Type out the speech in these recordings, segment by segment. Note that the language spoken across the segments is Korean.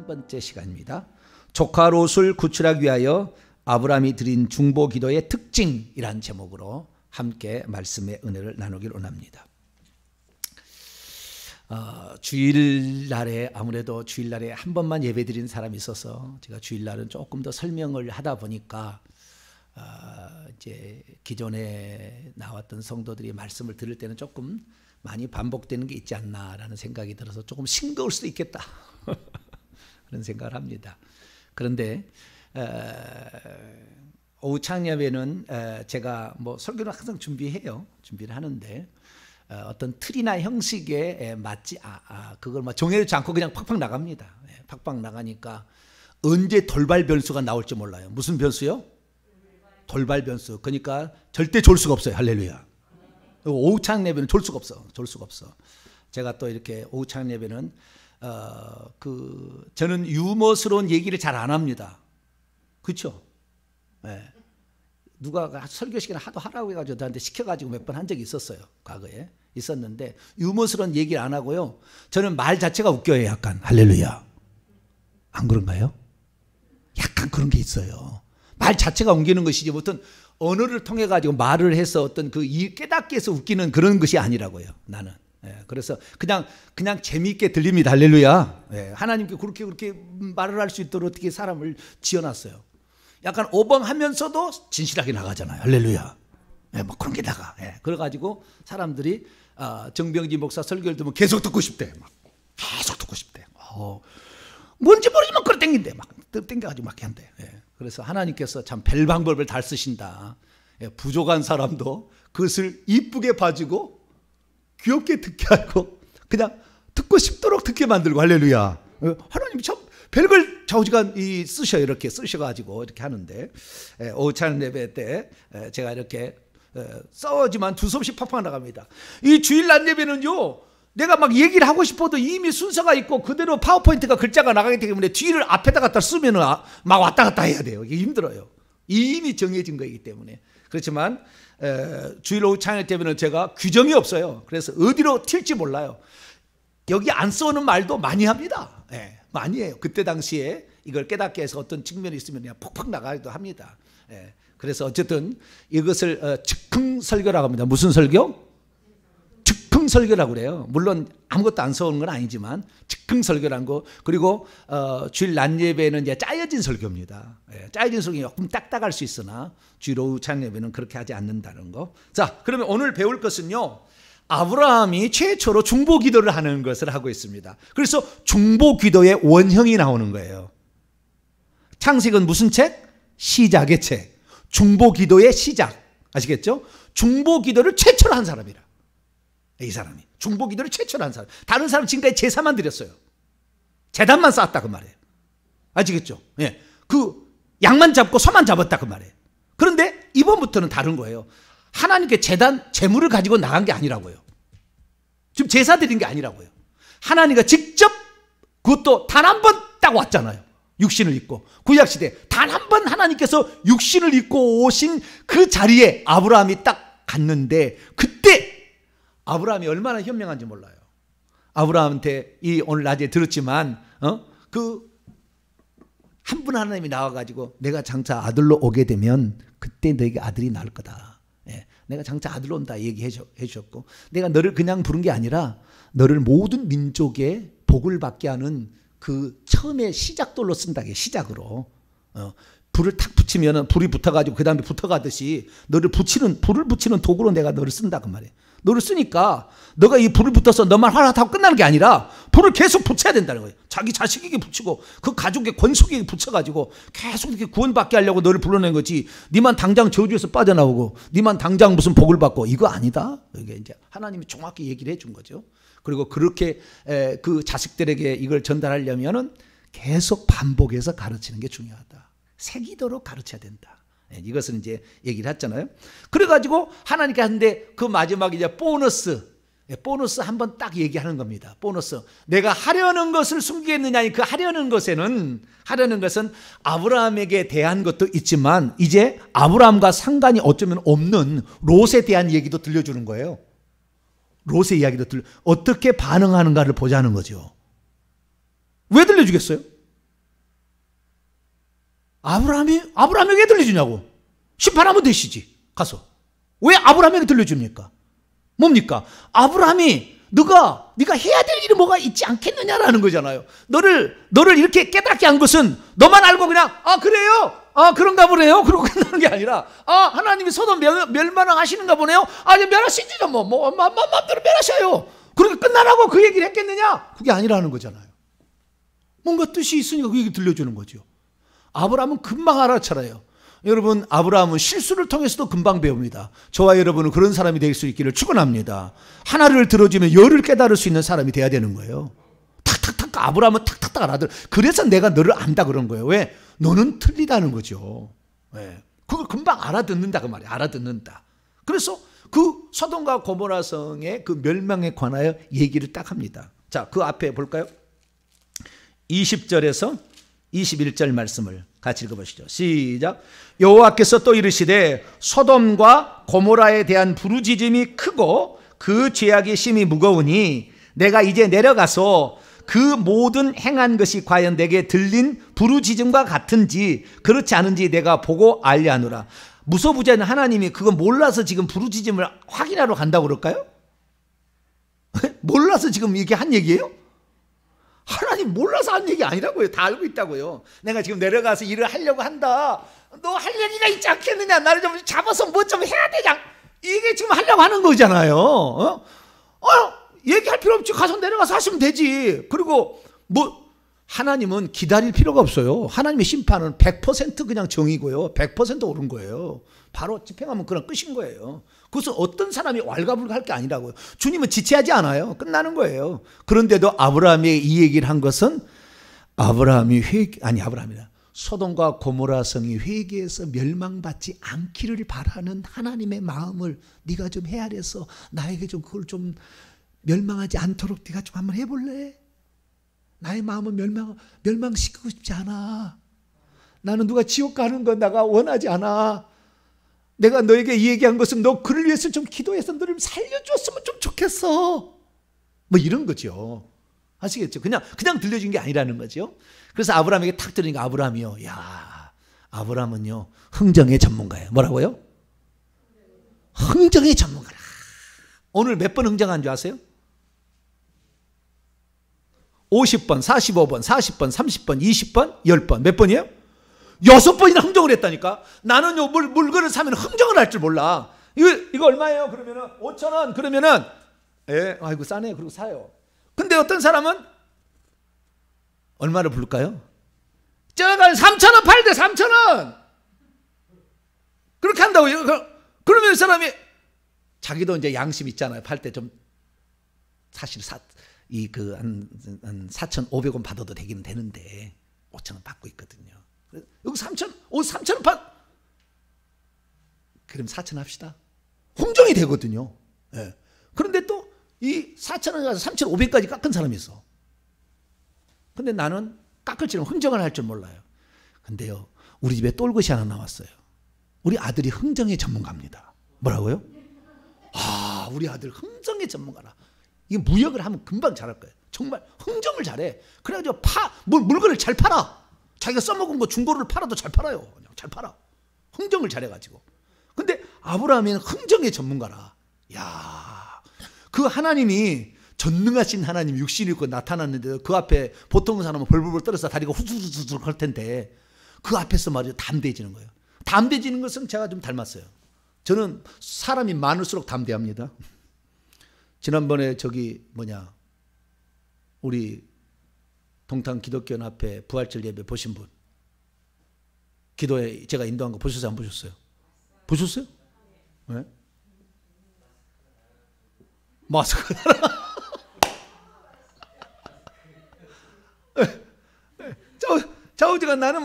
3번째 시간입니다. 조카 롯을 구출하기 위하여 아브라함이 드린 중보 기도의 특징이란 제목으로 함께 말씀의 은혜를 나누길 원합니다. 주일날에 아무래도 주일날에 한 번만 예배드린 사람이 있어서 제가 주일날은 조금 더 설명을 하다 보니까 이제 기존에 나왔던 성도들이 말씀을 들을 때는 조금 많이 반복되는 게 있지 않나라는 생각이 들어서 조금 싱거울 수도 있겠다 그런 생각을 합니다. 그런데 오후 창예배는 제가 뭐 설교를 항상 준비를 하는데 어떤 틀이나 형식에 맞지 그걸 막 정해놓지 않고 그냥 팍팍 나갑니다. 팍팍 나가니까 언제 돌발 변수가 나올지 몰라요. 무슨 변수요? 돌발 변수. 그러니까 절대 졸 수가 없어요. 할렐루야. 오후 창 예배는 졸 수가 없어. 제가 또 이렇게 오후 창 예배는 저는 유머스러운 얘기를 잘 안 합니다. 그렇죠? 네. 누가 설교 시간에 하도 하라고 해가지고 저한테 시켜가지고 몇 번 한 적이 있었어요. 과거에 있었는데 유머스러운 얘기를 안 하고요. 저는 말 자체가 웃겨요. 약간 할렐루야. 안 그런가요? 약간 그런 게 있어요. 말 자체가 옮기는 것이지 어떤 언어를 통해 가지고 말을 해서 어떤 깨닫게 해서 웃기는 그런 것이 아니라고요. 나는. 그래서 그냥 재미있게 들립니다. 할렐루야. 하나님께 그렇게 말을 할 수 있도록 어떻게 사람을 지어놨어요. 약간 오벙하면서도 진실하게 나가잖아요. 할렐루야. 뭐 그런 게 나가. 그래가지고 사람들이 정병지 목사 설교를 들으면 계속 듣고 싶대. 계속 듣고 싶대. 뭔지 모르지만 그래 땡긴대. 막 땡겨가지고 막 한대. 그래서 하나님께서 참 별 방법을 다 쓰신다. 부족한 사람도 그것을 이쁘게 봐주고 귀엽게 듣게 하고 그냥 듣고 싶도록 듣게 만들고 할렐루야. 하나님이 참 별걸 좌우지간 쓰셔요. 이렇게 쓰셔가지고 이렇게 하는데 오찬 예배 때 제가 이렇게 싸우지만 두서없이 팍팍 나갑니다. 이 주일날 예배는요. 내가 막 얘기를 하고 싶어도 이미 순서가 있고 그대로 파워포인트가 글자가 나가기 때문에 뒤를 앞에다 갖다 쓰면 막 왔다 갔다 해야 돼요. 이게 힘들어요. 이미 정해진 거이기 때문에. 그렇지만 주일 오후 창일 때문에 제가 규정이 없어요. 그래서 어디로 튈지 몰라요. 여기 안 써오는 말도 많이 합니다. 많이 해요. 그때 당시에 이걸 깨닫게 해서 어떤 측면이 있으면 그냥 퍽퍽 나가기도 합니다. 그래서 어쨌든 이것을 즉흥 설교라고 합니다. 무슨 설교? 즉흥 설교라고 그래요. 물론 아무것도 안 써오는 건 아니지만 즉흥 설교라는 거. 그리고 주일 낮 예배는 이제 짜여진 설교입니다. 짜여진 설교는 조금 딱딱할 수 있으나 주일 오후 창 예배는 그렇게 하지 않는다는 거. 자, 그러면 오늘 배울 것은요. 아브라함이 최초로 중보 기도를 하는 것을 하고 있습니다. 그래서 중보 기도의 원형이 나오는 거예요. 창세기는 무슨 책? 시작의 책. 중보 기도의 시작. 아시겠죠? 중보 기도를 최초로 한 사람이라. 이 사람이 중보 기도를 최초로 한 사람. 다른 사람 지금까지 제사만 드렸어요. 제단만 쌓았다 그 말이에요. 아시겠죠? 그 양만 잡고 소만 잡았다 그 말이에요. 그런데 이번부터는 다른 거예요. 하나님께 제물을 가지고 나간 게 아니라고요. 지금 제사 드린 게 아니라고요. 하나님과 직접 그것도 단 한 번 딱 왔잖아요. 육신을 입고. 구약시대 단 한 번 하나님께서 육신을 입고 오신 그 자리에 아브라함이 딱 갔는데 그때 아브라함이 얼마나 현명한지 몰라요. 아브라함한테 오늘 낮에 들었지만 한 분 하나님이 나와가지고 내가 장차 아들로 오게 되면 그때 너에게 아들이 나올 거다. 내가 장차 아들로 온다 얘기해 주셨고 내가 너를 그냥 부른 게 아니라 너를 모든 민족의 복을 받게 하는 그 처음에 시작돌로 쓴다. 시작으로 불을 탁 붙이면 불이 붙어가지고 그 다음에 붙어가듯이 불을 붙이는 도구로 내가 너를 쓴다 그 말이에요. 너를 쓰니까 너가 이 불을 붙어서 너만 화나다고 끝나는 게 아니라 불을 계속 붙여야 된다는 거예요. 자기 자식에게 붙이고 그 가족의 권속에게 붙여가지고 계속 이렇게 구원받게 하려고 너를 불러낸 거지. 니만 당장 저주에서 빠져나오고 니만 당장 무슨 복을 받고 이거 아니다. 이게 이제 하나님이 정확히 얘기를 해준 거죠. 그리고 그렇게 그 자식들에게 이걸 전달하려면은 계속 반복해서 가르치는 게 중요하다. 새기도록 가르쳐야 된다. 이것은 이제 얘기를 했잖아요. 그래가지고 하나님께 하는데 그 마지막에 이제 보너스 한번 딱 얘기하는 겁니다. 보너스. 내가 하려는 것을 숨기겠느냐. 그 하려는 것은 아브라함에게 대한 것도 있지만 이제 아브라함과 상관이 어쩌면 없는 롯에 대한 얘기도 들려주는 거예요. 롯의 이야기도 어떻게 반응하는가를 보자는 거죠. 왜 들려주겠어요? 아브라함에게 들려주냐고. 심판하면 되시지 가서. 왜 아브라함에게 들려줍니까? 뭡니까? 아브라함이 네가 해야 될 일이 뭐가 있지 않겠느냐라는 거잖아요. 너를 이렇게 깨닫게 한 것은 너만 알고 그냥 그래요? 그런가 보네요. 그러고 끝나는 게 아니라 하나님이 소돔 멸망하시는가 보네요. 이제 멸하시죠. 마음대로 멸하셔요. 그렇게 끝나라고 그 얘기를 했겠느냐? 그게 아니라는 거잖아요. 뭔가 뜻이 있으니까 그 얘기 들려주는 거죠. 아브라함은 금방 알아차려요. 여러분, 아브라함은 실수를 통해서도 금방 배웁니다. 저와 여러분은 그런 사람이 될 수 있기를 축원합니다. 하나를 들어주면 열을 깨달을 수 있는 사람이 돼야 되는 거예요. 탁탁탁 아브라함은 탁탁탁 알아들. 그래서 내가 너를 안다 그런 거예요. 왜? 너는 틀리다는 거죠. 왜? 그걸 금방 알아듣는다 그 말이에요. 알아듣는다. 그래서 그 소돔과 고모라 성의 그 멸망에 관하여 얘기를 딱 합니다. 자, 그 앞에 볼까요? 20절에서 21절 말씀을 같이 읽어보시죠. 시작. 여호와께서 또 이르시되 소돔과 고모라에 대한 부르짖음이 크고 그 죄악이 심히 무거우니 내가 이제 내려가서 그 모든 행한 것이 과연 내게 들린 부르짖음과 같은지 그렇지 않은지 내가 보고 알려하노라. 무소부재는 하나님이 그거 몰라서 지금 부르짖음을 확인하러 간다고 그럴까요? 몰라서 지금 이게 한 얘기예요? 하나님 몰라서 한 얘기 아니라고요. 다 알고 있다고요. 내가 지금 내려가서 일을 하려고 한다. 너 할 얘기가 있지 않겠느냐. 나를 좀 잡아서 뭐 좀 해야 되냐. 이게 지금 하려고 하는 거잖아요. 얘기할 필요 없지. 가서 내려가서 하시면 되지. 그리고 하나님은 기다릴 필요가 없어요. 하나님의 심판은 100% 그냥 정이고요. 100% 옳은 거예요. 바로 집행하면 그냥 끝인 거예요. 그것은 어떤 사람이 왈가불가할 게 아니라고요. 주님은 지체하지 않아요. 끝나는 거예요. 그런데도 아브라함이 이 얘기를 한 것은 아브라함이라 소돔과 고모라 성이 회개해서 멸망받지 않기를 바라는 하나님의 마음을 네가 좀 헤아려서 나에게 좀 그걸 좀 멸망하지 않도록 네가 좀 한번 해볼래? 나의 마음은 멸망시키고 싶지 않아. 나는 누가 지옥 가는 건 내가 원하지 않아. 내가 너에게 이 얘기한 것은 너 그를 위해서 좀 기도해서 너를 살려줬으면 좀 좋겠어. 이런 거죠. 아시겠죠? 그냥 들려준 게 아니라는 거죠. 그래서 아브라함에게 탁 들으니까 아브라함이요. 아브라함은요 흥정의 전문가예요. 뭐라고요? 흥정의 전문가라. 오늘 몇 번 흥정한 줄 아세요? 50번, 45번, 40번, 30번, 20번, 10번. 몇 번이에요? 6번이나 흥정을 했다니까. 나는요 물건을 사면 흥정을 할 줄 몰라. 이거 얼마예요? 그러면은 5,000원. 그러면은 아이고 싸네. 그리고 사요. 근데 어떤 사람은 얼마를 부를까요? 저가 3,000원 팔대. 3,000원. 그렇게 한다고요. 그러면 이 사람이 자기도 이제 양심 있잖아요. 팔 때 좀 사실 한 4,500원 받아도 되기는 되는데 5,000원 받고 있거든요. 여기 3,000원 그럼 4,000원 합시다. 흥정이 되거든요. 예. 그런데 또 이 4,000원 가서 3,500까지 깎은 사람이 있어. 근데 나는 깎을 줄은 흥정을 할 줄 몰라요. 근데요 우리 집에 똘것이 하나 나왔어요. 우리 아들이 흥정의 전문가입니다. 뭐라고요? 우리 아들 흥정의 전문가라. 이게 무역을 하면 금방 잘할 거예요. 정말 흥정을 잘해. 그래가지고 물건을 잘 팔아. 자기가 써먹은 거 중고를 팔아도 잘 팔아요. 그냥 잘 팔아. 흥정을 잘해가지고. 근데 아브라함은 흥정의 전문가라. 그 하나님이 전능하신 하나님 육신이 있고 나타났는데 그 앞에 보통 사람은 벌벌벌 떨어서 다리가 후두두두둑 할 텐데 그 앞에서 말이죠 담대해지는 거예요. 담대해지는 것은 제가 좀 닮았어요. 저는 사람이 많을수록 담대합니다. 지난번에 우리 동탄 기독교연합회 부활절 예배 보신 분, 기도에 제가 인도한 거 보셨어요? 안 보셨어요? 보셨어요? 네? 마스크 자우지가 나는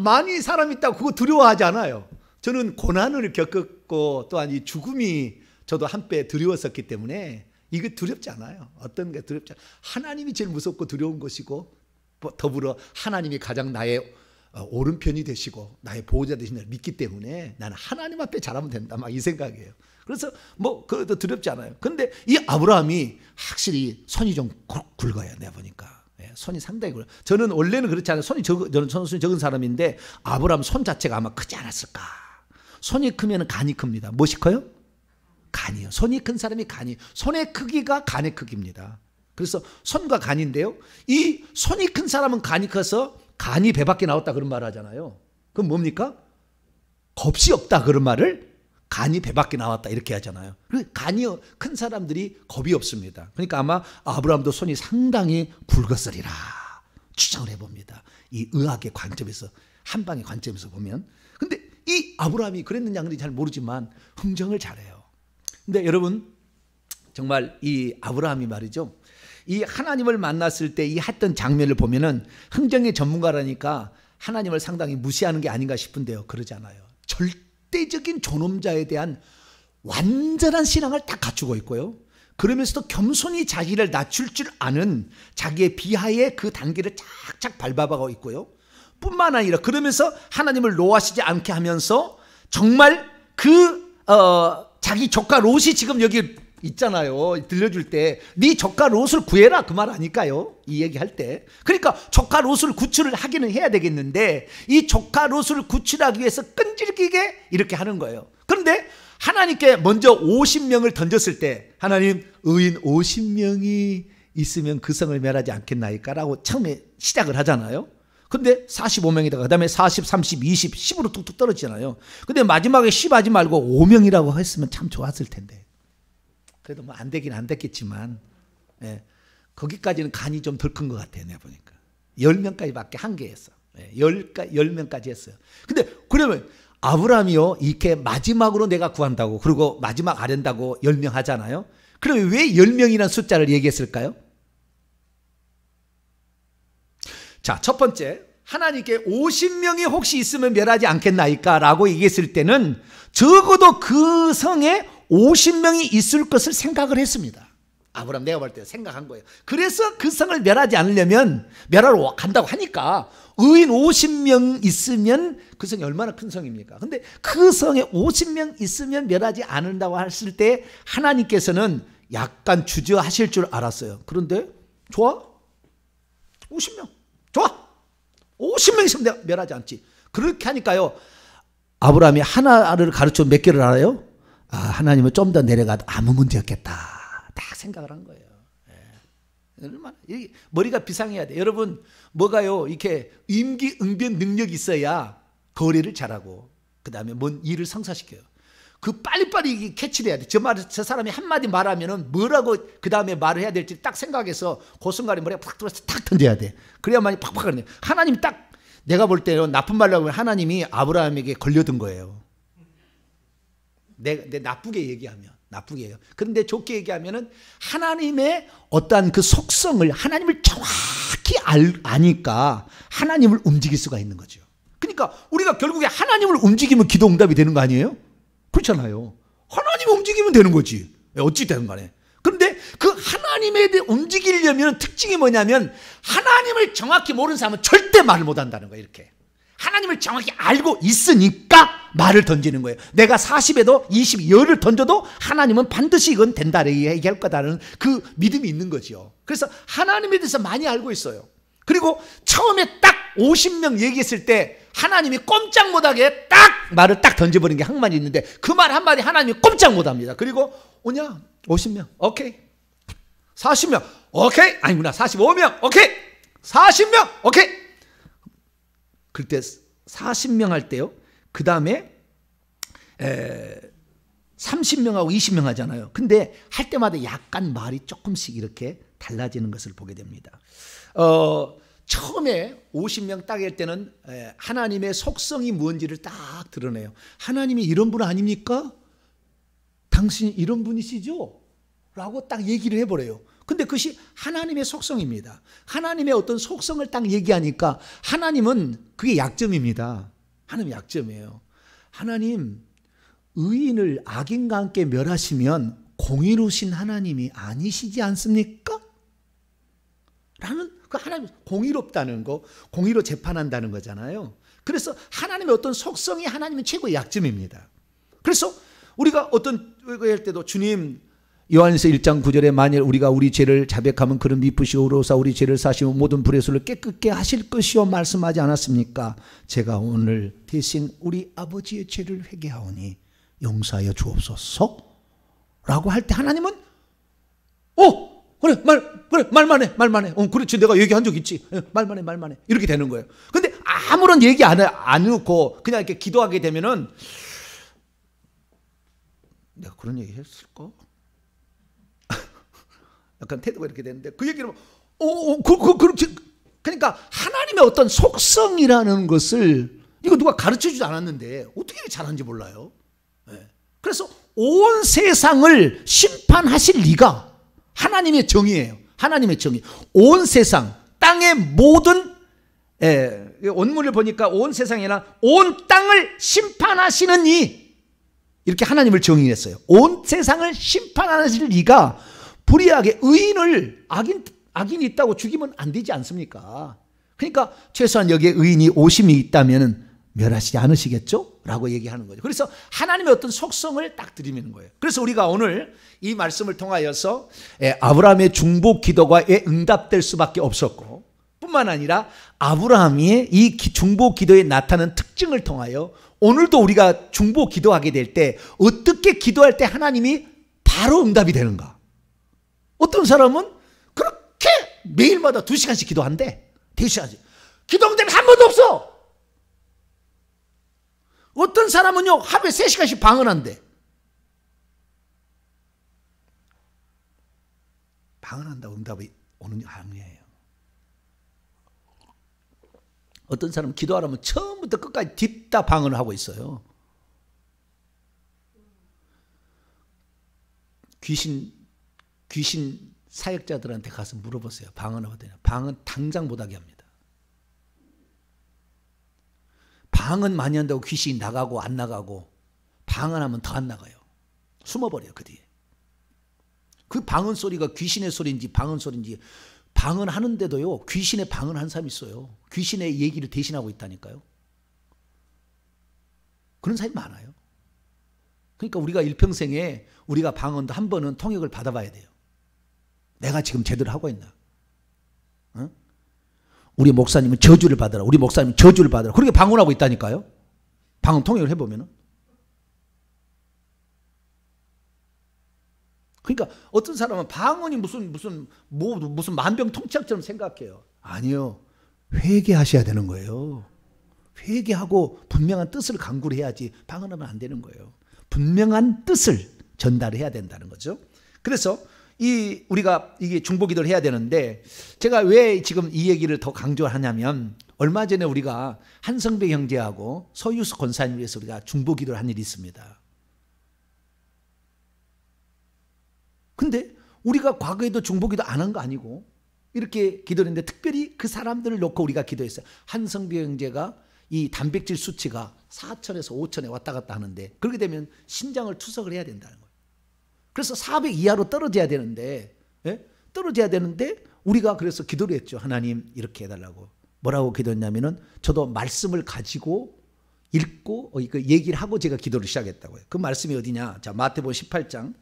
많이 사람 있다고 그거 두려워하지 않아요. 저는 고난을 겪었고 또한 이 죽음이 저도 한때 두려웠었기 때문에 이거 두렵지 않아요. 어떤 게 두렵지 않아요. 하나님이 제일 무섭고 두려운 것이고 더불어 하나님이 가장 나의 오른편이 되시고 나의 보호자 되신 걸 믿기 때문에 나는 하나님 앞에 잘하면 된다 막 이 생각이에요. 그래서 그것도 두렵지 않아요. 근데 이 아브라함이 확실히 손이 좀 굵어요. 내가 보니까 손이 상당히 굵어요. 저는 원래는 그렇지 않아요. 저는 손이 적은 사람인데 아브라함 손 자체가 아마 크지 않았을까. 손이 크면 간이 큽니다. 무엇이 커요? 간이요. 손이 큰 사람이 간이. 손의 크기가 간의 크기입니다. 그래서 손과 간인데요. 이 손이 큰 사람은 간이 커서 간이 배 밖에 나왔다 그런 말 하잖아요. 그럼 뭡니까? 겁이 없다 그런 말을 간이 배 밖에 나왔다 이렇게 하잖아요. 간이 큰 사람들이 겁이 없습니다. 그러니까 아마 아브라함도 손이 상당히 굵었으리라 추정을 해봅니다. 이 의학의 관점에서, 한방의 관점에서 보면. 근데 이 아브라함이 그랬느냐 안 그랬는지 잘 모르지만 흥정을 잘해요. 근데 여러분 정말 이 아브라함이 말이죠, 이 하나님을 만났을 때 이 했던 장면을 보면은 흥정의 전문가라니까 하나님을 상당히 무시하는 게 아닌가 싶은데요. 그러지 않아요. 절대적인 존엄자에 대한 완전한 신앙을 딱 갖추고 있고요. 그러면서도 겸손히 자기를 낮출 줄 아는 자기의 비하의 그 단계를 착착 밟아가고 있고요. 뿐만 아니라 그러면서 하나님을 노하시지 않게 하면서 정말 자기 조카 롯이 지금 여기 있잖아요. 들려줄 때 네 조카 롯을 구해라 그 말 아닐까요? 이 얘기할 때. 그러니까 조카 롯을 구출을 하기는 해야 되겠는데 이 조카 롯을 구출하기 위해서 끈질기게 이렇게 하는 거예요. 그런데 하나님께 먼저 50명을 던졌을 때 하나님, 의인 50명이 있으면 그 성을 멸하지 않겠나이까 라고 처음에 시작을 하잖아요. 근데 45명이다가 그 다음에 40, 30, 20, 10으로 뚝뚝 떨어지잖아요. 근데 마지막에 10 하지 말고 5명이라고 했으면 참 좋았을 텐데. 그래도 뭐 안 되긴 안 됐겠지만, 예, 거기까지는 간이 좀 덜 큰 것 같아요. 내가 보니까 10명까지밖에 한계했어. 10명까지 했어요. 근데 그러면 아브라함이요 이렇게 마지막으로 내가 구한다고, 그리고 마지막 아랜다고 10명 하잖아요. 그러면 왜 10명이라는 숫자를 얘기했을까요? 자, 첫 번째, 하나님께 50명이 혹시 있으면 멸하지 않겠나이까 라고 얘기했을 때는 적어도 그 성에 50명이 있을 것을 생각을 했습니다. 아브라함 내가 볼 때 생각한 거예요. 그래서 그 성을 멸하지 않으려면, 멸하러 간다고 하니까 의인 50명 있으면 그 성이 얼마나 큰 성입니까? 근데 그 성에 50명 있으면 멸하지 않는다고 했을 때 하나님께서는 약간 주저하실 줄 알았어요. 그런데 좋아? 50명 좋아. 50명 있으면 내가 멸하지 않지. 그렇게 하니까요, 아브라함이 하나를 가르쳐 몇 개를 알아요? 아, 하나님은 좀 더 내려가도 아무 문제 없겠다 딱 생각을 한 거예요. 예. 얼마나 머리가 비상해야 돼. 여러분 뭐가요, 이렇게 임기응변 능력이 있어야 거래를 잘하고 그 다음에 뭔 일을 성사시켜요. 그 빨리빨리 캐치를 해야 돼. 저 사람이 한마디 말하면은 뭐라고 그 다음에 말을 해야 될지 딱 생각해서 그 순간에 머리가 팍 들어서 탁 던져야 돼. 그래야만이 팍팍 하는. 하나님이 딱, 내가 볼 때는 나쁜 말로 하면 하나님이 아브라함에게 걸려든 거예요. 내 나쁘게 얘기하면. 그런데 좋게 얘기하면은 하나님의 어떠한 그 속성을, 하나님을 정확히 아니까 하나님을 움직일 수가 있는 거죠. 그러니까 우리가 결국에 하나님을 움직이면 기도 응답이 되는 거 아니에요? 그렇잖아요. 하나님을 움직이면 되는 거지. 어찌 되는 간에. 그런데 그 하나님에 대해 움직이려면 특징이 뭐냐면 하나님을 정확히 모르는 사람은 절대 말을 못 한다는 거예요. 이렇게. 하나님을 정확히 알고 있으니까 말을 던지는 거예요. 내가 40에도 20, 10을 던져도 하나님은 반드시 이건 된다 얘기할 거다라는 그 믿음이 있는 거죠. 그래서 하나님에 대해서 많이 알고 있어요. 그리고 처음에 딱 50명 얘기했을 때 하나님이 꼼짝 못하게 딱 말을 딱 던져버린 게 한마디 있는데 그 말 한마디 하나님이 꼼짝 못합니다. 그리고 오냐 50명 오케이, 40명 오케이, 아니구나 45명 오케이, 40명 오케이. 그때 40명 할 때요, 그 다음에 30명하고 20명 하잖아요. 근데 할 때마다 약간 말이 조금씩 이렇게 달라지는 것을 보게 됩니다. 처음에 50명 딱 할 때는 하나님의 속성이 뭔지를 딱 드러내요. 하나님이 이런 분 아닙니까? 당신이 이런 분이시죠? 라고 딱 얘기를 해버려요. 근데 그것이 하나님의 속성입니다. 하나님의 어떤 속성을 딱 얘기하니까 하나님은 그게 약점입니다. 하나님 약점이에요. 하나님, 의인을 악인과 함께 멸하시면 공의로우신 하나님이 아니시지 않습니까? 라는 그 하나님, 공의롭다는 거, 공의로 재판한다는 거잖아요. 그래서 하나님의 어떤 속성이 하나님의 최고의 약점입니다. 그래서 우리가 어떤 거 할 때도 주님, 요한일서 1장 9절에 만일 우리가 우리 죄를 자백하면 그는 미쁘시고 의로우사 우리 죄를 사시고 모든 불의 술을 깨끗게 하실 것이요 말씀하지 않았습니까? 제가 오늘 대신 우리 아버지의 죄를 회개하오니 용서하여 주옵소서 라고 할 때 하나님은 그래 말만 해 그렇지 내가 얘기한 적 있지 말만 해 이렇게 되는 거예요. 근데 아무런 얘기 안 해놓고 그냥 이렇게 기도하게 되면은 내가 그런 얘기 했을까? 약간 태도가 이렇게 되는데 그 얘기를 그렇지. 그러니까 하나님의 어떤 속성이라는 것을 이거 누가 가르쳐주지 않았는데 어떻게 잘하는지 몰라요. 네. 그래서 온 세상을 심판하실 리가 하나님의 정의예요. 하나님의 정의. 온 세상 땅의 모든 원문을 보니까 온 세상이 아니라 온 땅을 심판하시는 이 이렇게 하나님을 정의했어요. 온 세상을 심판하실 리가 불의하게 의인을 악인이 있다고 죽이면 안 되지 않습니까? 그러니까 최소한 여기에 의인이 오심이 있다면 멸하시지 않으시겠죠? 라고 얘기하는 거죠. 그래서 하나님의 어떤 속성을 딱 드리는 거예요. 그래서 우리가 오늘 이 말씀을 통하여서 아브라함의 중보 기도가 왜 응답될 수밖에 없었고 뿐만 아니라 아브라함이 이 중보 기도에 나타나는 특징을 통하여 오늘도 우리가 중보 기도하게 될 때 어떻게 기도할 때 하나님이 바로 응답이 되는가? 어떤 사람은 그렇게 매일마다 2시간씩 기도한대. 2시간씩. 기도한 데는 한 번도 없어. 어떤 사람은요 하루에 3시간씩 방언한대. 방언한다고 응답이 오는 게 아니에요. 어떤 사람은 기도하려면 처음부터 끝까지 뒷다 방언을 하고 있어요. 귀신 사역자들한테 가서 물어보세요. 방언하거든요. 방언 당장 못하게 합니다. 방언 많이 한다고 귀신이 나가고 안 나가고 방언하면 더 안 나가요. 숨어버려요. 그 뒤에. 그 방언 소리가 귀신의 소리인지 방언 소리인지 방언하는데도요 귀신의 방언한 사람이 있어요. 귀신의 얘기를 대신하고 있다니까요. 그런 사람이 많아요. 그러니까 우리가 일평생에 우리가 방언도 한 번은 통역을 받아봐야 돼요. 내가 지금 제대로 하고 있나? 어? 우리 목사님은 저주를 받아라. 우리 목사님은 저주를 받아라. 그렇게 방언하고 있다니까요. 방언 통역을 해보면은. 그러니까 어떤 사람은 방언이 무슨 만병통치약처럼 생각해요. 아니요. 회개하셔야 되는 거예요. 회개하고 분명한 뜻을 강구를 해야지 방언하면 안 되는 거예요. 분명한 뜻을 전달해야 된다는 거죠. 그래서 우리가 이게 중보기도를 해야 되는데 제가 왜 지금 이 얘기를 더 강조하냐면 얼마 전에 우리가 한성배 형제하고 서유수 권사님을 위해서 우리가 중보기도를 한 일이 있습니다. 근데 우리가 과거에도 중보기도 안 한 거 아니고 이렇게 기도를 했는데 특별히 그 사람들을 놓고 우리가 기도했어요. 한성배 형제가 이 단백질 수치가 4천에서 5천에 왔다 갔다 하는데 그렇게 되면 신장을 투석을 해야 된다는 거예요. 그래서 400 이하로 떨어져야 되는데 떨어져야 되는데 우리가 그래서 기도를 했죠. 하나님 이렇게 해달라고. 뭐라고 기도했냐면은 저도 말씀을 가지고 읽고 그 얘기를 하고 제가 기도를 시작했다고요. 그 말씀이 어디냐? 자, 마태복음 18장.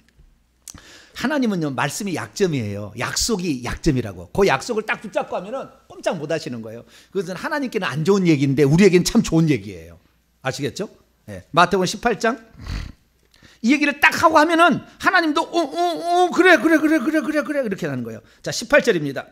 하나님은요 말씀이 약점이에요. 약속이 약점이라고. 그 약속을 딱 붙잡고 하면은 꼼짝 못 하시는 거예요. 그것은 하나님께는 안 좋은 얘기인데 우리에게는 참 좋은 얘기예요. 아시겠죠? 네. 마태복음 18장. 이 얘기를 딱 하고 하면은 하나님도 그래 이렇게 하는 거예요. 자, 18절입니다.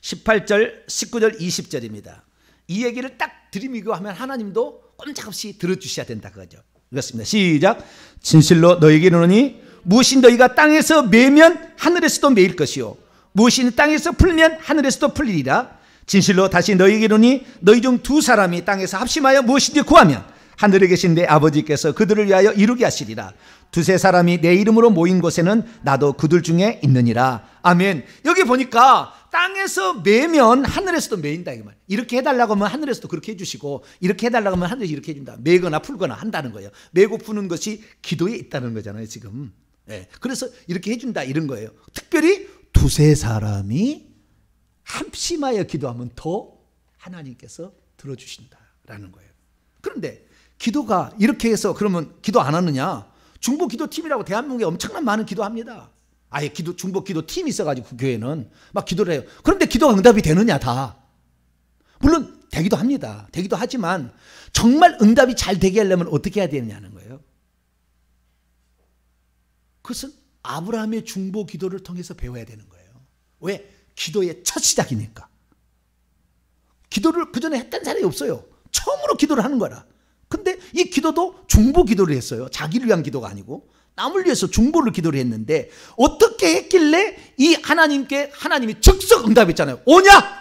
18절, 19절, 20절입니다. 이 얘기를 딱 들이미고 하면 하나님도 꼼짝없이 들어주셔야 된다 그거죠. 읽었습니다. 시작. 진실로 너희에게 이르노니 무엇이 너희가 땅에서 매면 하늘에서도 매일 것이요 무엇이 땅에서 풀면 하늘에서도 풀리리라. 진실로 다시 너희에게 이르노니 너희 중 두 사람이 땅에서 합심하여 무엇이든지 구하면 하늘에 계신 내 아버지께서 그들을 위하여 이루게 하시리라. 두세 사람이 내 이름으로 모인 곳에는 나도 그들 중에 있느니라. 아멘. 여기 보니까 땅에서 매면 하늘에서도 매인다 이 말. 이렇게 해달라고 하면 하늘에서도 그렇게 해주시고 이렇게 해달라고 하면 하늘에서 이렇게 해준다. 매거나 풀거나 한다는 거예요. 매고 푸는 것이 기도에 있다는 거잖아요 지금. 네. 그래서 이렇게 해준다 이런 거예요. 특별히 두세 사람이 합심하여 기도하면 더 하나님께서 들어주신다라는 거예요. 그런데 기도가 이렇게 해서 그러면 기도 안 하느냐? 중보 기도팀이라고 대한민국에 엄청난 많은 기도합니다. 아예 중보 기도팀이 있어가지고 그 교회는 막 기도를 해요. 그런데 기도가 응답이 되느냐 다. 물론 되기도 합니다. 되기도 하지만 정말 응답이 잘 되게 하려면 어떻게 해야 되느냐는 거예요. 그것은 아브라함의 중보 기도를 통해서 배워야 되는 거예요. 왜? 기도의 첫 시작이니까. 기도를 그전에 했던 사람이 없어요. 처음으로 기도를 하는 거라. 근데 이 기도도 중보 기도를 했어요. 자기를 위한 기도가 아니고 남을 위해서 중보를 기도를 했는데 어떻게 했길래 이 하나님이 즉석 응답했잖아요. 오냐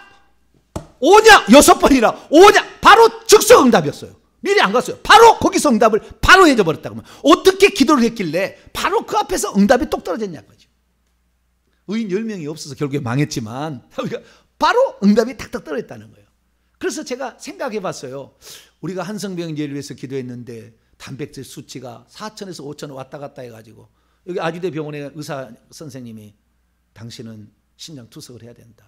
6번이라 오냐 바로 즉석 응답이었어요. 미리 안 갔어요. 바로 거기서 응답을 바로 해줘 버렸다고. 어떻게 기도를 했길래 바로 그 앞에서 응답이 똑 떨어졌냐고요. 의인 10명이 없어서 결국에 망했지만 바로 응답이 탁탁 떨어졌다는 거예요. 그래서 제가 생각해 봤어요. 우리가 한성병제를 위해서 기도했는데 단백질 수치가 4,000에서 5,000 왔다 갔다 해가지고 여기 아주대 병원의 의사 선생님이 당신은 신장 투석을 해야 된다.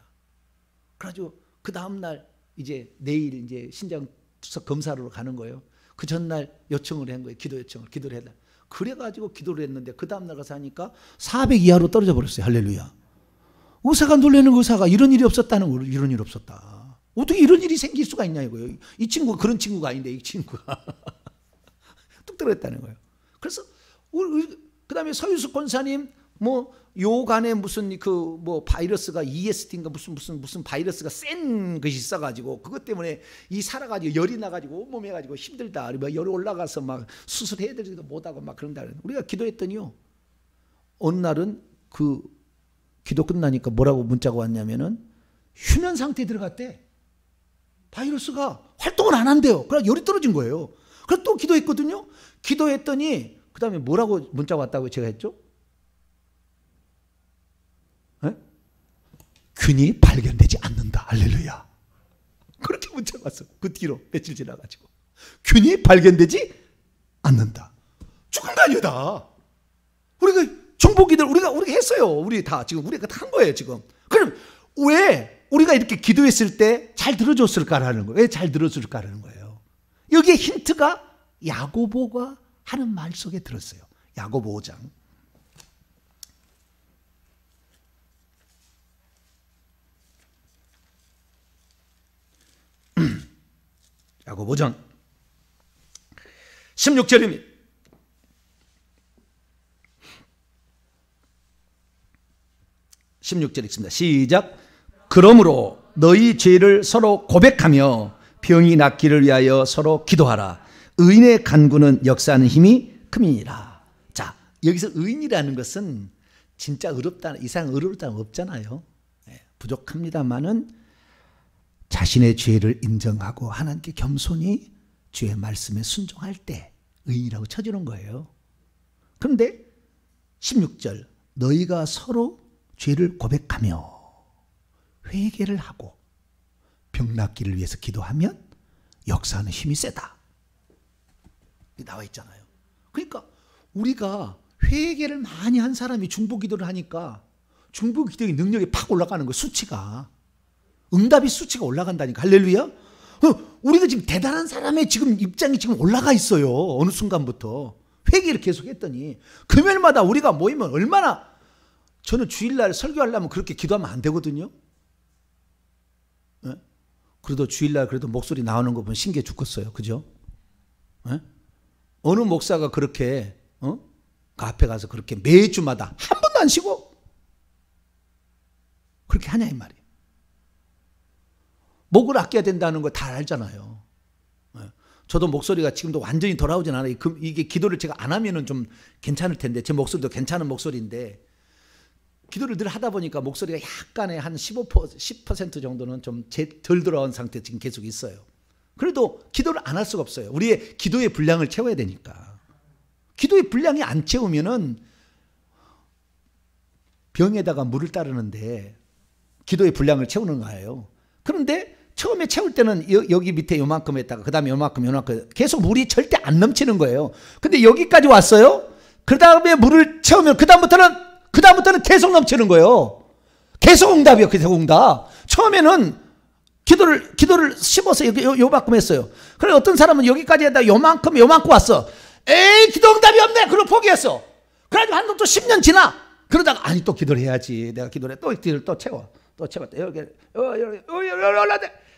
그래가지고 그 다음날 이제 내일 이제 신장 투석 검사로 가는 거예요. 그 전날 요청을 한 거예요. 기도 요청을 기도를 해달라. 그래가지고 기도를 했는데 그 다음날 가서 하니까 400 이하로 떨어져 버렸어요. 할렐루야. 의사가 놀라는 의사가 이런 일이 없었다는 거예요. 이런 일 없었다. 어떻게 이런 일이 생길 수가 있냐 이거예요. 이 친구가 그런 친구가 아닌데 이 친구가 뚝 떨어졌다는 거예요. 그래서 그 다음에 서유숙 권사님 뭐 요간에 무슨 그 뭐 바이러스가 EST인가 무슨 바이러스가 센 것이 있어가지고 그것 때문에 이 살아가지고 열이 나가지고 온몸 해가지고 힘들다. 막 열이 올라가서 막 수술해야 되지도 못하고 막 그런다. 우리가 기도했더니요. 어느 날은 그 기도 끝나니까 뭐라고 문자가 왔냐면은 휴면 상태에 들어갔대. 바이러스가 활동을 안 한대요. 그래서 열이 떨어진 거예요. 그래서 또 기도했거든요. 기도했더니 그 다음에 뭐라고 문자가 왔다고 제가 했죠? 에? 균이 발견되지 않는다. 할렐루야. 그렇게 문자가 왔어. 그 뒤로 며칠 지나가지고 균이 발견되지 않는다. 죽은 거 아니다. 우리가 중보기도를 우리가 했어요. 우리 다 지금 우리가 다 한 거예요 지금. 그럼 왜 우리가 이렇게 기도했을 때 잘 들어줬을까라는 거예요. 왜 잘 들어줄까라는 거예요. 여기에 힌트가 야고보가 하는 말 속에 들었어요. 야고보 5장. 야고보 5장 16절입니다. 16절 읽습니다. 시작. 그러므로 너희 죄를 서로 고백하며 병이 낫기를 위하여 서로 기도하라. 의인의 간구는 역사하는 힘이 큼이니라. 자, 여기서 의인이라는 것은 진짜 어렵다, 이상 어렵다 없잖아요. 부족합니다만은 자신의 죄를 인정하고 하나님께 겸손히 주의 말씀에 순종할 때 의인이라고 쳐주는 거예요. 그런데 16절 너희가 서로 죄를 고백하며 회개를 하고 병 낫기를 위해서 기도하면 역사하는 힘이 세다. 나와 있잖아요. 그러니까 우리가 회개를 많이 한 사람이 중보기도를 하니까 중보기도의 능력이 팍 올라가는 거예요. 수치가. 응답의 수치가 올라간다니까. 할렐루야. 우리가 지금 대단한 사람의 지금 입장이 지금 올라가 있어요. 어느 순간부터. 회개를 계속 했더니 금요일마다 우리가 모이면 얼마나, 저는 주일날 설교하려면 그렇게 기도하면 안 되거든요. 네? 그래도 주일날 그래도 목소리 나오는 거 보면 신기해 죽겠어요. 그죠? 네? 어느 목사가 그렇게 그 앞에 가서 그렇게 매주마다 한 번도 안 쉬고 그렇게 하냐 이 말이에요. 목을 아껴야 된다는 거 다 알잖아요. 네. 저도 목소리가 지금도 완전히 돌아오진 않아요. 이게 기도를 제가 안 하면은 좀 괜찮을 텐데, 제 목소리도 괜찮은 목소리인데 기도를 늘 하다 보니까 목소리가 약간의 한 10% 정도는 좀 덜 돌아온 상태 지금 계속 있어요. 그래도 기도를 안 할 수가 없어요. 우리의 기도의 분량을 채워야 되니까. 기도의 분량이 안 채우면은 병에다가 물을 따르는데 기도의 분량을 채우는 거예요. 그런데 처음에 채울 때는 여기 밑에 요만큼 했다가 그 다음에 요만큼 계속 물이 절대 안 넘치는 거예요. 근데 여기까지 왔어요. 그 다음에 물을 채우면 그 다음부터는 계속 넘치는 거예요. 계속 응답이요. 계속 응답. 처음에는 기도를 씹어서 요만큼 했어요. 그래 어떤 사람은 여기까지 했다가 요만큼 왔어. 에이 기도 응답이 없네. 그러고 포기했어. 그래가지고 한 또 10년 지나. 그러다가 아니 또 기도를 해야지. 내가 기도를 해. 또 기도를 또 채워. 또 채워. 여기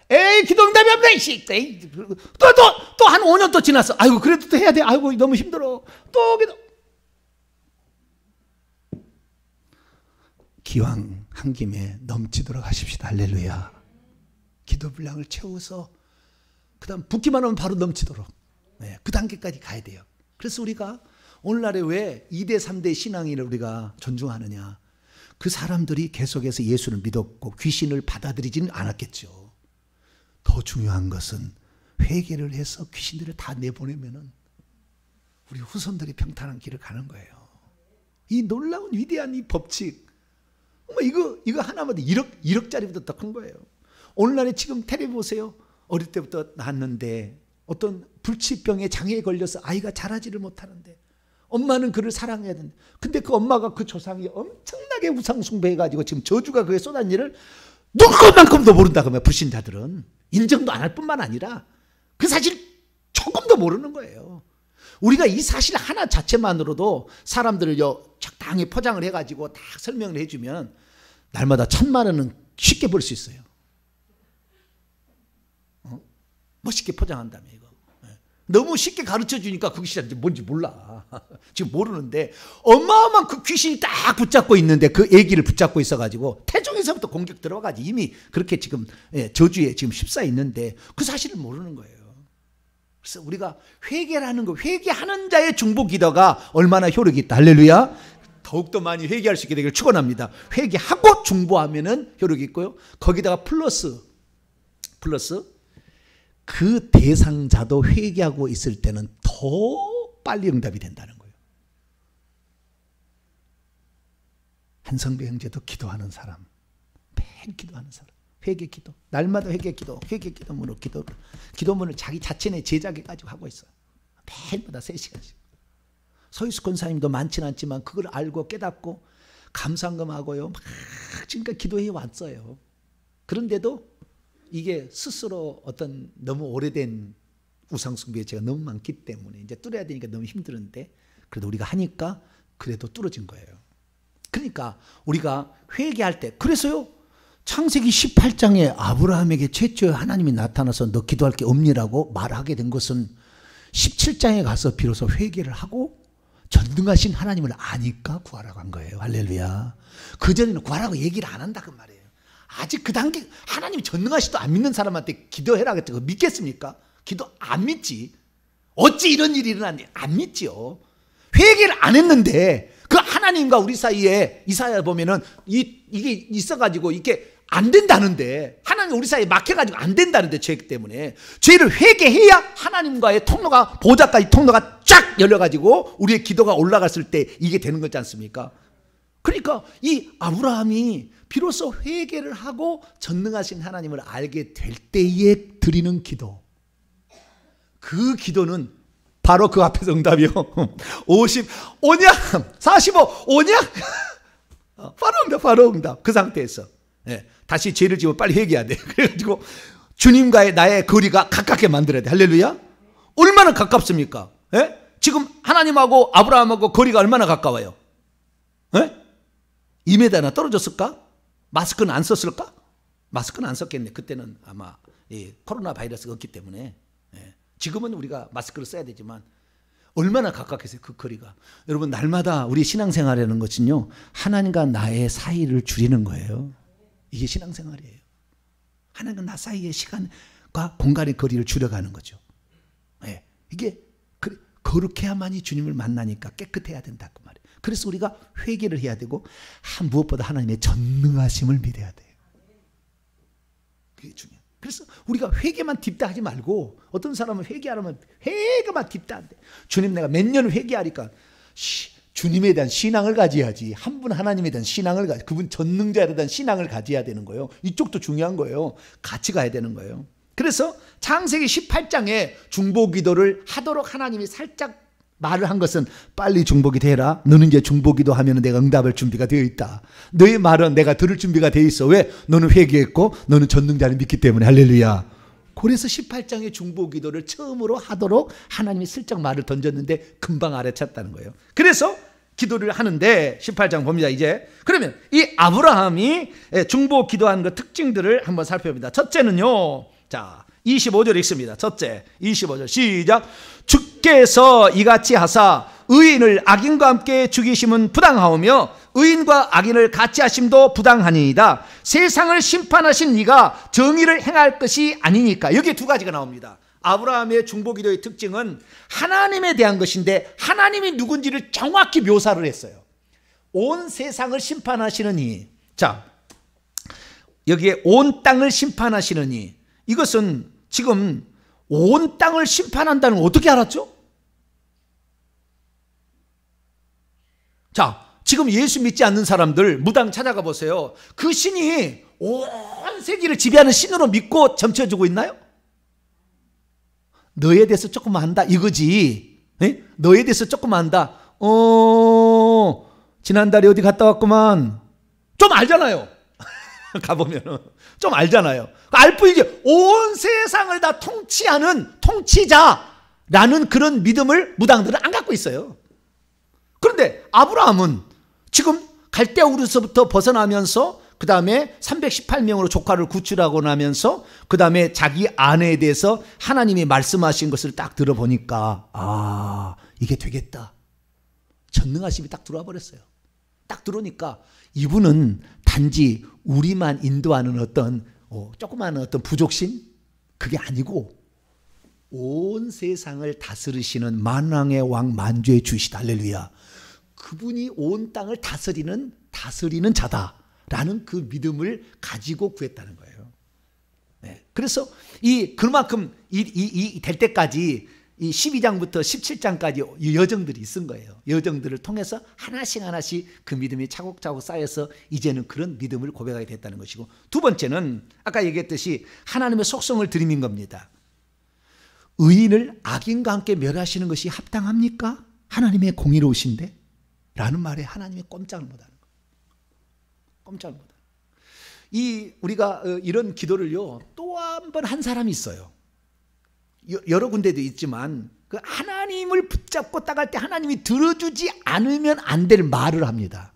에이 기도 응답이 없네. 또 한 5년 또 지났어. 아이고 그래도 또 해야 돼. 아이고 너무 힘들어. 또 기도. 기왕 한 김에 넘치도록 하십시다. 할렐루야. 기도 분량을 채워서 그 다음 붓기만 하면 바로 넘치도록, 네, 그 단계까지 가야 돼요. 그래서 우리가 오늘날에 왜 2대 3대 신앙인을 우리가 존중하느냐. 그 사람들이 계속해서 예수를 믿었고 귀신을 받아들이지는 않았겠죠. 더 중요한 것은 회개를 해서 귀신들을 다 내보내면은 우리 후손들이 평탄한 길을 가는 거예요. 이 놀라운 위대한 이 법칙, 이거 하나마다 1억짜리보다 더 큰 거예요. 오늘날에 지금 텔레비 보세요. 어릴 때부터 낳았는데 어떤 불치병에 장애에 걸려서 아이가 자라지를 못하는데 엄마는 그를 사랑해야 된다. 근데 그 엄마가 그 조상이 엄청나게 우상 숭배해가지고 지금 저주가 그에 쏟아진 일을 눈꽃만큼도 모른다 그러면 불신자들은 인정도 안 할 뿐만 아니라 그 사실 조금도 모르는 거예요. 우리가 이 사실 하나 자체만으로도 사람들을 적당히 포장을 해가지고 다 설명을 해주면 날마다 1,000만 원은 쉽게 벌 수 있어요. 멋있게 포장한다며 이거. 너무 쉽게 가르쳐 주니까 그 귀신이 뭔지 몰라. 지금 모르는데 어마어마한 그 귀신이 딱 붙잡고 있는데 그 애기를 붙잡고 있어가지고 태중에서부터 공격 들어가지 이미 그렇게 지금 저주에 지금 휩싸여 있는데 그 사실을 모르는 거예요. 그래서 우리가 회개라는 거, 회개하는 자의 중보 기도가 얼마나 효력이 있다. 할렐루야. 더욱더 많이 회개할 수 있게 되기를 축원합니다. 회개하고 중보하면은 효력이 있고요. 거기다가 플러스 그 대상자도 회개하고 있을 때는 더 빨리 응답이 된다는 거예요. 한성배 형제도 기도하는 사람, 매일 기도하는 사람, 회개 기도, 날마다 회개 기도문으로 기도문을 자기 자신의 제작해가지고 하고 있어요. 매일마다 3시간씩. 서희수 권사님도 많지는 않지만 그걸 알고 깨닫고 감상금하고요 막 지금까지 기도해 왔어요. 그런데도 이게 스스로 어떤 너무 오래된 우상숭배에 제가 너무 많기 때문에 이제 뚫어야 되니까 너무 힘드는데 그래도 우리가 하니까 그래도 뚫어진 거예요. 그러니까 우리가 회개할 때, 그래서요 창세기 18장에 아브라함에게 최초에 하나님이 나타나서 너 기도할 게 없니라고 말하게 된 것은 17장에 가서 비로소 회개를 하고 전능하신 하나님을 아니까 구하라고 한 거예요. 할렐루야. 그전에는 구하라고 얘기를 안 한다 그 말이에요. 아직 그 단계, 하나님이 전능하시도 안 믿는 사람한테 기도해라 그랬죠. 믿겠습니까? 기도 안 믿지. 어찌 이런 일이 일어났는지 안 믿지요. 회개를 안 했는데 그 하나님과 우리 사이에 이사야 보면은 이게 있어가지고 이게 안 된다는데, 하나님 우리 사이에 막혀가지고 안 된다는데, 죄 때문에 죄를 회개해야 하나님과의 통로가, 보좌까지 통로가 쫙 열려가지고 우리의 기도가 올라갔을 때 이게 되는 거지 않습니까? 그러니까 이 아브라함이 비로소 회개를 하고 전능하신 하나님을 알게 될 때에 드리는 기도, 그 기도는 바로 그 앞에서 응답이요. 50 오냐 45 오냐 바로 응답. 그 상태에서 다시 죄를 지으면 빨리 회개해야 돼. 그래가지고 주님과의 나의 거리가 가깝게 만들어야 돼. 할렐루야. 얼마나 가깝습니까? 지금 하나님하고 아브라함하고 거리가 얼마나 가까워요? 2m나 떨어졌을까? 마스크는 안 썼을까? 마스크는 안 썼겠네. 그때는 아마 코로나 바이러스가 없기 때문에. 지금은 우리가 마스크를 써야 되지만 얼마나 가깝겠어요, 그 거리가. 여러분, 날마다 우리 신앙생활이라는 것은요, 하나님과 나의 사이를 줄이는 거예요. 이게 신앙생활이에요. 하나님과 나 사이의 시간과 공간의 거리를 줄여가는 거죠. 이게 거룩해야만이 주님을 만나니까 깨끗해야 된다 그 말이에요. 그래서 우리가 회개를 해야 되고, 무엇보다 하나님의 전능하심을 믿어야 돼요. 그게 중요해요. 그래서 우리가 회개만 딥다 하지 말고, 어떤 사람은 회개하려면 회개만 딥다 한대. 주님, 내가 몇 년을 회개하니까 주님에 대한 신앙을 가져야지. 한 분 하나님에 대한 신앙을 가져, 그분 전능자에 대한 신앙을 가져야 되는 거예요. 이쪽도 중요한 거예요. 같이 가야 되는 거예요. 그래서 창세기 18장에 중보기도를 하도록 하나님이 살짝 말을 한 것은, 빨리 중보기도 해라. 너는 이제 중보기도 하면 내가 응답할 준비가 되어 있다. 너의 말은 내가 들을 준비가 되어 있어. 왜? 너는 회개했고 너는 전능자를 믿기 때문에. 할렐루야. 그래서 18장의 중보기도를 처음으로 하도록 하나님이 슬쩍 말을 던졌는데 금방 알아챘다는 거예요. 그래서 기도를 하는데 18장 봅니다. 이제 그러면 이 아브라함이 중보 기도한 그 특징들을 한번 살펴봅니다. 첫째는요, 자 25절 읽습니다. 첫째 25절 시작. 주께서 이같이 하사 의인을 악인과 함께 죽이심은 부당하오며 의인과 악인을 같이 하심도 부당하니이다. 세상을 심판하신 이가 정의를 행할 것이 아니니까. 여기 두 가지가 나옵니다. 아브라함의 중보기도의 특징은 하나님에 대한 것인데 하나님이 누군지를 정확히 묘사를 했어요. 온 세상을 심판하시는 이. 자, 여기에 온 땅을 심판하시는 이. 이것은 지금 온 땅을 심판한다는 걸 어떻게 알았죠? 자, 지금 예수 믿지 않는 사람들 무당 찾아가 보세요. 그 신이 온 세계를 지배하는 신으로 믿고 점쳐주고 있나요? 너에 대해서 조금 안다 이거지. 에? 너에 대해서 조금 안다. 지난달에 어디 갔다 왔구만. 좀 알잖아요. 가보면 좀 알잖아요. 알 뿐이지 온 세상을 다 통치하는 통치자라는 그런 믿음을 무당들은 안 갖고 있어요. 그런데 아브라함은 지금 갈대아 우르서부터 벗어나면서 그 다음에 318명으로 조카를 구출하고 나면서 그 다음에 자기 아내에 대해서 하나님이 말씀하신 것을 딱 들어보니까 아, 이게 되겠다. 전능하심이 딱 들어와 버렸어요. 딱 들어오니까 이분은 단지 우리만 인도하는 어떤 조그마한 어떤 부족신 그게 아니고 온 세상을 다스리시는 만왕의 왕 만주의 주시다. 할렐루야. 그분이 온 땅을 다스리는 자다라는 그 믿음을 가지고 구했다는 거예요. 네. 그래서 그만큼 될 때까지 이 12장부터 17장까지 여정들이 있은 거예요. 여정들을 통해서 하나씩 그 믿음이 차곡차곡 쌓여서 이제는 그런 믿음을 고백하게 됐다는 것이고, 두 번째는 아까 얘기했듯이 하나님의 속성을 들이민 겁니다. 의인을 악인과 함께 멸하시는 것이 합당합니까? 하나님의 공의로우신데? 라는 말에 하나님이 꼼짝을 못하는 거예요. 꼼짝을 못하는. 우리가 이런 기도를요 또 한 번 한 사람이 있어요. 여러 군데도 있지만 그 하나님을 붙잡고 따갈 때 하나님이 들어주지 않으면 안 될 말을 합니다.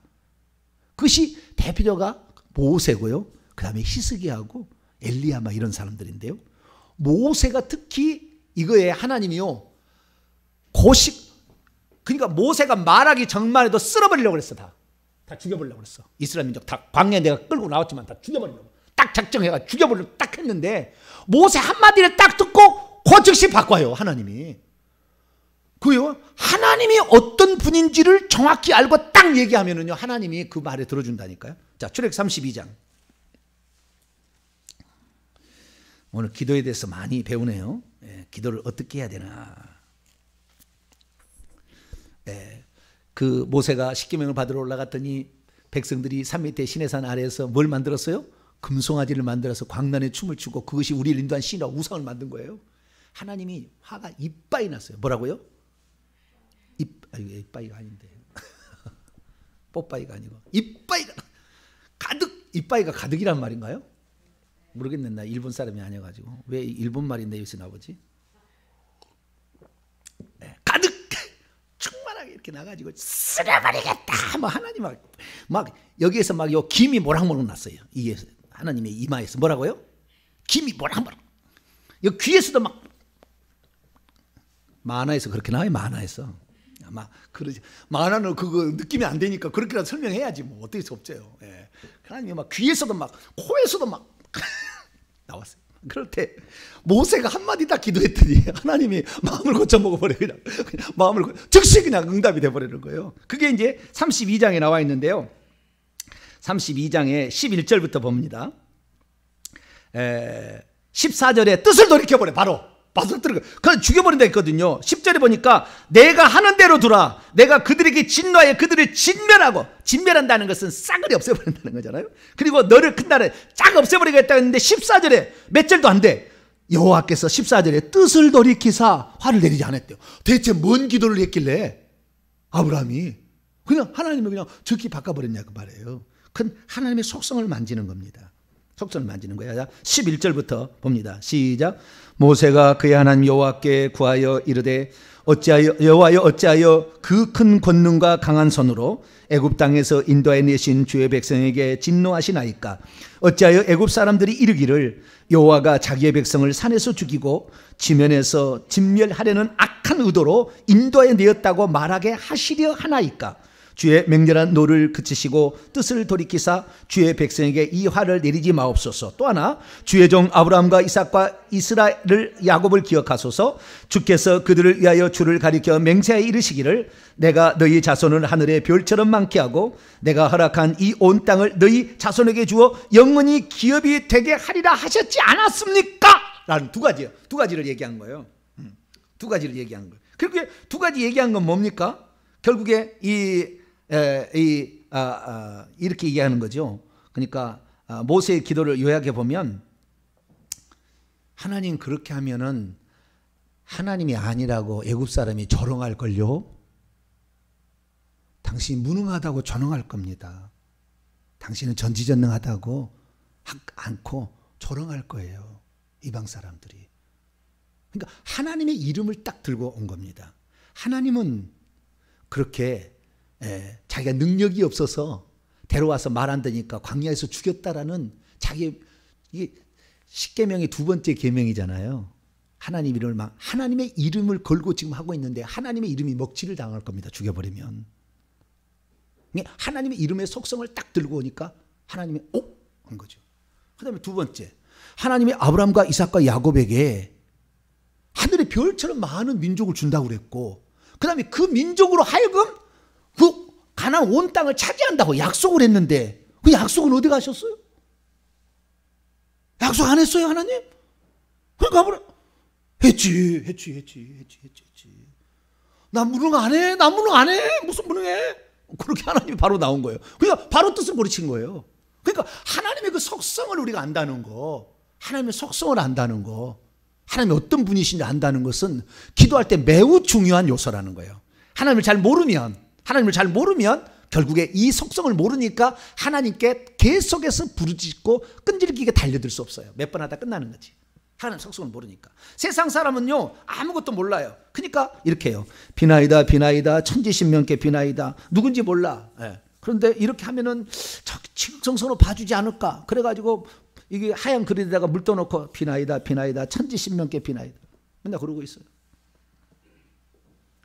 그것이 대표자가 모세고요. 그 다음에 히스기야하고 엘리야 막 이런 사람들인데요. 모세가 특히 이거에 하나님이요 그러니까 모세가 말하기 전만해도 쓸어버리려고 그랬어. 다 죽여버리려고 그랬어. 이스라엘 민족 다 광야에 내가 끌고 나왔지만 다 죽여버리려고 딱 작정해가 죽여버리려고 딱 했는데 모세 한마디를 딱 듣고 그 즉시 바꿔요. 하나님이. 그요 하나님이 어떤 분인지를 정확히 알고 딱 얘기하면은요 하나님이 그 말에 들어준다니까요. 자, 출애굽 32장. 오늘 기도에 대해서 많이 배우네요. 기도를 어떻게 해야 되나. 그 모세가 십계명을 받으러 올라갔더니 백성들이 산 밑에 시내산 아래에서 뭘 만들었어요? 금송아지를 만들어서 광란에 춤을 추고 그것이 우리를 인도한 신이라고 우상을 만든 거예요. 하나님이 화가 이빠이 났어요. 뭐라고요? 이빠이가 아닌데 뽀빠이가 아니고 이빠이가 가득. 이빠이가 가득이란 말인가요? 모르겠네. 나 일본 사람이 아니어가지고. 왜 일본 말인데 여기서 나오지? 가득 충만하게 이렇게 나가지고 쓸어버리겠다. 막 하나님 막 여기에서 막 요 김이 모락모락 났어요. 이게 하나님의 이마에서 뭐라고요? 김이 모락모락. 요 귀에서도 막 만화에서 그렇게 나와요. 만화에서 막 그러지. 만화는 그거 느낌이 안 되니까 그렇게라도 설명해야지 뭐 어쩔 수 없죠. 하나님이 막 귀에서도 막 코에서도 막 나왔어요. 그럴 때 모세가 한마디 딱 기도했더니 하나님이 마음을 고쳐 먹어버려요. 그냥 마음을 즉시 그냥 응답이 돼버리는 거예요. 그게 이제 32장에 나와 있는데요. 32장에 11절부터 봅니다. 14절에 뜻을 돌이켜버려. 바로 들어가. 그걸 죽여버린다 했거든요. 10절에 보니까 내가 하는 대로 두라. 내가 그들에게 진노하여 그들을 진멸한다는 것은 싸그리 없애버린다는 거잖아요. 그리고 너를 큰 나라에 쫙 없애버리겠다 했는데 14절에 몇 절도 안 돼. 여호와께서 14절에 뜻을 돌이키사 화를 내리지 않았대요. 대체 뭔 기도를 했길래 아브라함이 그냥 하나님을 그냥 적기 바꿔버렸냐 그 말이에요. 그건 하나님의 속성을 만지는 겁니다. 속성을 만지는 거야. 11절부터 봅니다. 시작. 모세가 그의 하나님 여호와께 구하여 이르되 여호와여 어찌하여 그 큰 권능과 강한 손으로 애굽 땅에서 인도하여 내신 주의 백성에게 진노하시나이까. 어찌하여 애굽 사람들이 이르기를 여호와가 자기의 백성을 산에서 죽이고 지면에서 진멸하려는 악한 의도로 인도하여 내었다고 말하게 하시려 하나이까. 주의 맹렬한 노를 그치시고 뜻을 돌이키사 주의 백성에게 이 화를 내리지 마옵소서. 또 하나, 주의 종 아브라함과 이삭과 이스라엘을 야곱을 기억하소서. 주께서 그들을 위하여 주를 가리켜 맹세하여 이르시기를 내가 너희 자손을 하늘의 별처럼 많게 하고 내가 허락한 이 온 땅을 너희 자손에게 주어 영원히 기업이 되게 하리라 하셨지 않았습니까? 라는 두 가지를 얘기한 거예요. 두 가지를 얘기한 거예요. 그렇게 두 가지 얘기한 건 뭡니까? 결국에 이렇게 얘기하는 거죠. 그러니까 모세의 기도를 요약해 보면, 하나님 그렇게 하면은 하나님이 아니라고 애굽 사람이 조롱할 걸요. 당신이 무능하다고 조롱할 겁니다. 당신은 전지전능하다고 않고 조롱할 거예요, 이방 사람들이. 그러니까 하나님의 이름을 딱 들고 온 겁니다. 하나님은 그렇게 자기가 능력이 없어서 데려와서 말 안 되니까 광야에서 죽였다라는 자기, 이게 십계명의 두 번째 계명이잖아요. 하나님의 이름을 걸고 지금 하고 있는데 하나님의 이름이 먹칠을 당할 겁니다, 죽여버리면. 하나님의 이름의 속성을 딱 들고 오니까 하나님이 한 거죠. 그 다음에 두 번째, 하나님이 아브라함과 이삭과 야곱에게 하늘의 별처럼 많은 민족을 준다고 그랬고, 그 다음에 그 민족으로 하여금 그 가나안 온 땅을 차지한다고 약속을 했는데 그 약속은 어디 가셨어요? 약속 안 했어요, 하나님? 그러니까 아브라함 했지. 나 무능 안 해. 무슨 무능해? 그렇게 하나님이 바로 나온 거예요. 그러니까 바로 뜻을 버리친 거예요. 그러니까 하나님의 그 속성을 우리가 안다는 거, 하나님의 속성을 안다는 거, 하나님이 어떤 분이신지 안다는 것은 기도할 때 매우 중요한 요소라는 거예요. 하나님을 잘 모르면 결국에 이 속성을 모르니까 하나님께 계속해서 부르짖고 끈질기게 달려들 수 없어요. 몇 번 하다 끝나는 거지. 하나님 속성을 모르니까. 세상 사람은요, 아무것도 몰라요. 그러니까 이렇게 해요. 비나이다 천지신명께 비나이다. 누군지 몰라. 그런데 이렇게 하면은 지극정성으로 봐주지 않을까. 그래가지고 이게 하얀 그릇에다가 물 떠놓고 비나이다 천지신명께 비나이다. 맨날 그러고 있어요.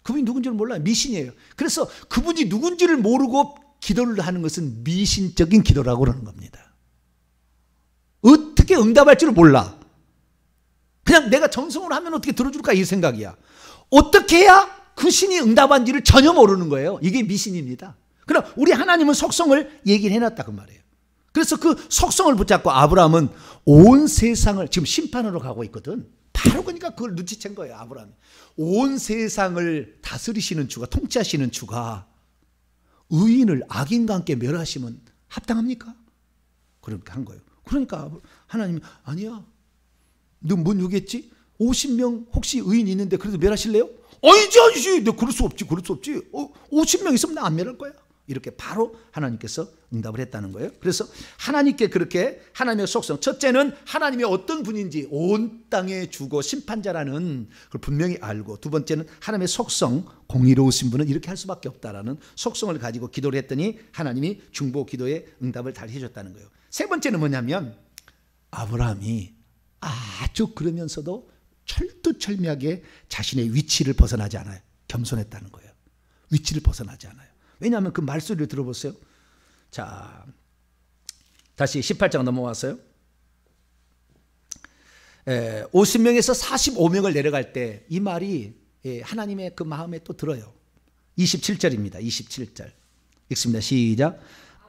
그분이 누군지를 몰라요. 미신이에요. 그래서 그분이 누군지를 모르고 기도를 하는 것은 미신적인 기도라고 그러는 겁니다. 어떻게 응답할 줄을 몰라. 그냥 내가 정성으로 하면 어떻게 들어줄까 이 생각이야. 어떻게 해야 그 신이 응답한지를 전혀 모르는 거예요. 이게 미신입니다. 그럼 우리 하나님은 속성을 얘기를 해놨다 그 말이에요. 그래서 그 속성을 붙잡고 아브라함은 온 세상을, 지금 심판으로 가고 있거든. 바로 그러니까 그걸 눈치챈 거예요, 아브라함이. 온 세상을 다스리시는 주가, 통치하시는 주가 의인을 악인과 함께 멸하시면 합당합니까? 그렇게 한 거예요. 그러니까 하나님이 아니야. 너 뭔 욕했지? 50명 혹시 의인이 있는데 그래도 멸하실래요? 아니지. 너 그럴 수 없지. 50명 있으면 나 안 멸할 거야. 이렇게 바로 하나님께서 응답을 했다는 거예요. 그래서 하나님께 그렇게 하나님의 속성, 첫째는 하나님이 어떤 분인지 온 땅에 주고 심판자라는 걸 분명히 알고, 두 번째는 하나님의 속성, 공의로우신 분은 이렇게 할 수밖에 없다라는 속성을 가지고 기도를 했더니 하나님이 중보 기도에 응답을 잘 해줬다는 거예요. 세 번째는 뭐냐면 아브라함이 아주 그러면서도 철두철미하게 자신의 위치를 벗어나지 않아요. 겸손했다는 거예요. 위치를 벗어나지 않아요. 왜냐하면 그 말소리를 들어보세요. 자, 다시 18장 넘어왔어요. 50명에서 45명을 내려갈 때 이 말이 하나님의 그 마음에 또 들어요. 27절입니다. 27절 읽습니다. 시작.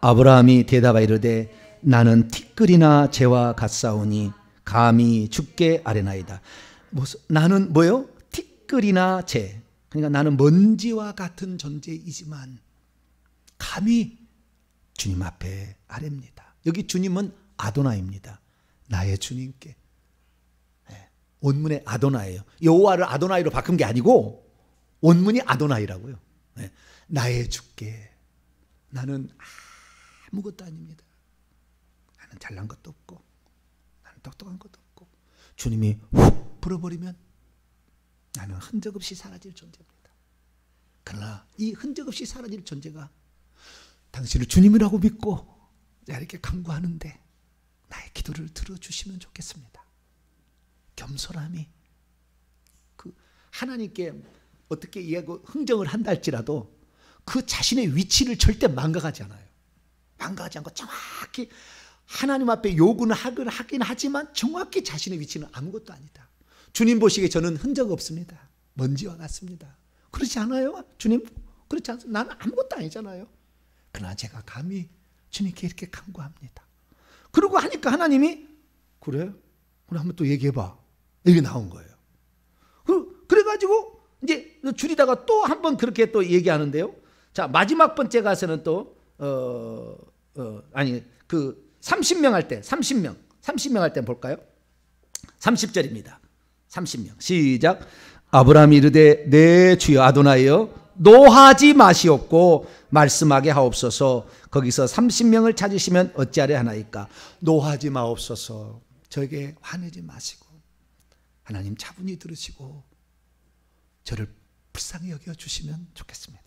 아브라함이 대답하여 이르되 나는 티끌이나 재와 같사오니 감히 주께 아뢰나이다. 나는 뭐요? 티끌이나 재. 그러니까 나는 먼지와 같은 존재이지만 감히 주님 앞에 아뢰입니다. 여기 주님은 아도나이입니다. 나의 주님께. 원문에 아도나예요. 여호와를 아도나이로 바꾼 게 아니고 원문이 아도나이라고요. 나의 주께. 나는 아무것도 아닙니다. 나는 잘난 것도 없고 똑똑한 것도 없고 주님이 훅 불어버리면 나는 흔적 없이 사라질 존재입니다. 그러나 이 흔적 없이 사라질 존재가 당신을 주님이라고 믿고 이렇게 간구하는데 나의 기도를 들어주시면 좋겠습니다. 겸손함이 하나님께 어떻게 흥정을 한다 할지라도 그 자신의 위치를 절대 망각하지 않아요. 망각하지 않고 정확히 하나님 앞에 요구는 하긴 하지만 정확히 자신의 위치는 아무것도 아니다. 주님 보시기에 저는 흔적 없습니다. 먼지와 같습니다. 그렇지 않아요? 주님 그렇지 않습니다. 나는 아무것도 아니잖아요. 그러나 제가 감히 주님께 이렇게 간구합니다. 그러고 하니까 하나님이 그래? 그럼 한번 또 얘기해봐. 이게 나온 거예요. 그래가지고 이제 줄이다가 또 한번 그렇게 또 얘기하는데요. 자, 마지막 번째 가서는 또 30명 할 때 30명 할 때 볼까요? 30절입니다. 30명 시작. 아브라함이 이르되 네 주여 아도나이여 노하지 마시옵고 말씀하게 하옵소서. 거기서 30명을 찾으시면 어찌하려 하나이까. 노하지 마옵소서. 저에게 화내지 마시고 하나님 차분히 들으시고 저를 불쌍히 여겨주시면 좋겠습니다.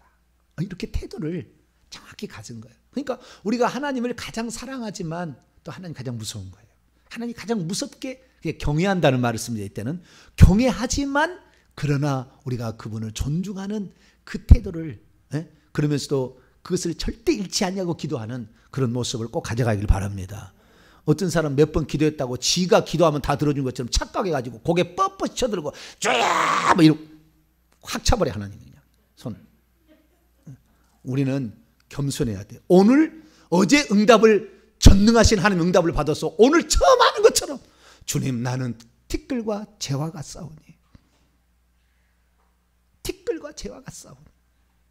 이렇게 태도를 정확히 가진 거예요. 그러니까 우리가 하나님을 가장 사랑하지만 또 하나님 가장 무서운 거예요. 하나님 가장 무섭게 경외한다는 말을 씁니다. 이때는 경외하지만 그러나 우리가 그분을 존중하는 그 태도를 그러면서도 그것을 절대 잃지 않냐고 기도하는 그런 모습을 꼭 가져가길 바랍니다. 어떤 사람 몇 번 기도했다고 지가 기도하면 다 들어준 것처럼 착각해가지고 고개 뻣뻣이 쳐들고 쫙 뭐 이러고 확 차버려 하나님이 그냥 손을. 우리는 겸손해야 돼. 어제 응답을 전능하신 하나님 응답을 받아서 오늘 처음 하는 것처럼 주님 나는 티끌과 재와 같사오니 티끌과 재와 같사오니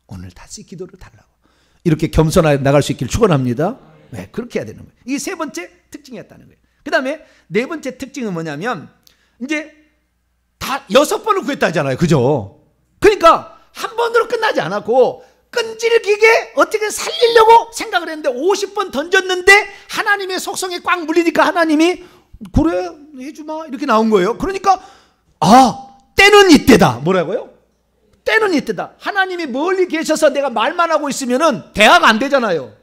오늘 다시 기도를 달라고 이렇게 겸손하게 나갈 수 있기를 축원합니다. 네, 그렇게 해야 되는 거예요. 이게 세 번째 특징이었다는 거예요. 그 다음에 네 번째 특징은 뭐냐면 이제 다 6번을 구했다잖아요. 그죠? 그러니까 한 번으로 끝나지 않았고 끈질기게 어떻게 살리려고 생각을 했는데 50번 던졌는데 하나님의 속성에 꽉 물리니까 하나님이 그래 해주마 이렇게 나온 거예요. 그러니까 때는 이때다. 뭐라고요? 때는 이때다. 하나님이 멀리 계셔서 내가 말만 하고 있으면은 대화가 안 되잖아요.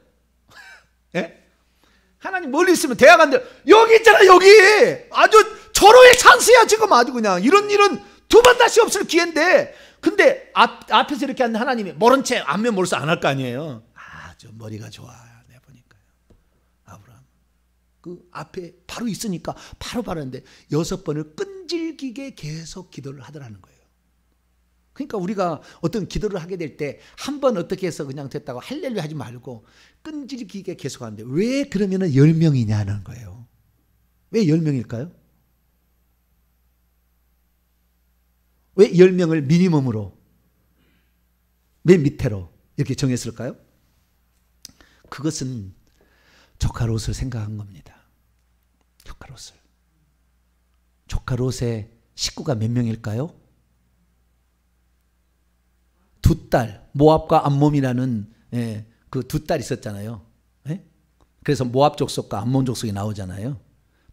예? 하나님 멀리 있으면 대화가 안 돼. 여기 있잖아 여기. 아주 절호의 찬스야 지금 아주 그냥. 이런 일은 두 번 다시 없을 기회인데 근데 앞에서 이렇게 하는 하나님이 모른 채 안면 몰수 안 할 거 아니에요. 아주 머리가 좋아요. 내가 보니까요. 아브라함 그 앞에 바로 있으니까 바로 하는데 6번을 끈질기게 계속 기도를 하더라는 거예요. 그러니까 우리가 어떤 기도를 하게 될 때 한 번 어떻게 해서 그냥 됐다고 할렐루야 하지 말고 끈질기게 계속 하는데 왜 그러면은 10명이냐는 거예요. 왜 10명일까요? 왜 10명을 미니멈으로 맨 밑으로 이렇게 정했을까요? 그것은 조카롯을 생각한 겁니다. 조카롯을. 조카롯의 식구가 몇 명일까요? 2딸 모압과 암몬이라는 그 2딸이 있었잖아요. 예? 그래서 모압 족속과 암몬 족속이 나오잖아요.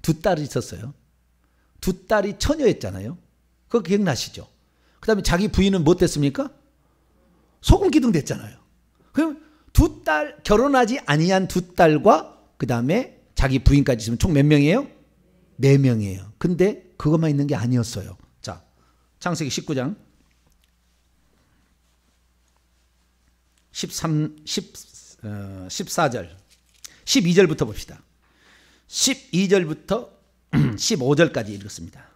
2딸이 있었어요. 2딸이 처녀였잖아요. 그거 기억나시죠? 그 다음에 자기 부인은 뭐 됐습니까? 소금 기둥 됐잖아요. 그럼 2딸 결혼하지 아니한 2딸과 그 다음에 자기 부인까지 있으면 총 몇 명이에요? 4명이에요. 근데 그것만 있는 게 아니었어요. 자, 창세기 19장 14절 12절부터 봅시다. 12절부터 15절까지 읽었습니다.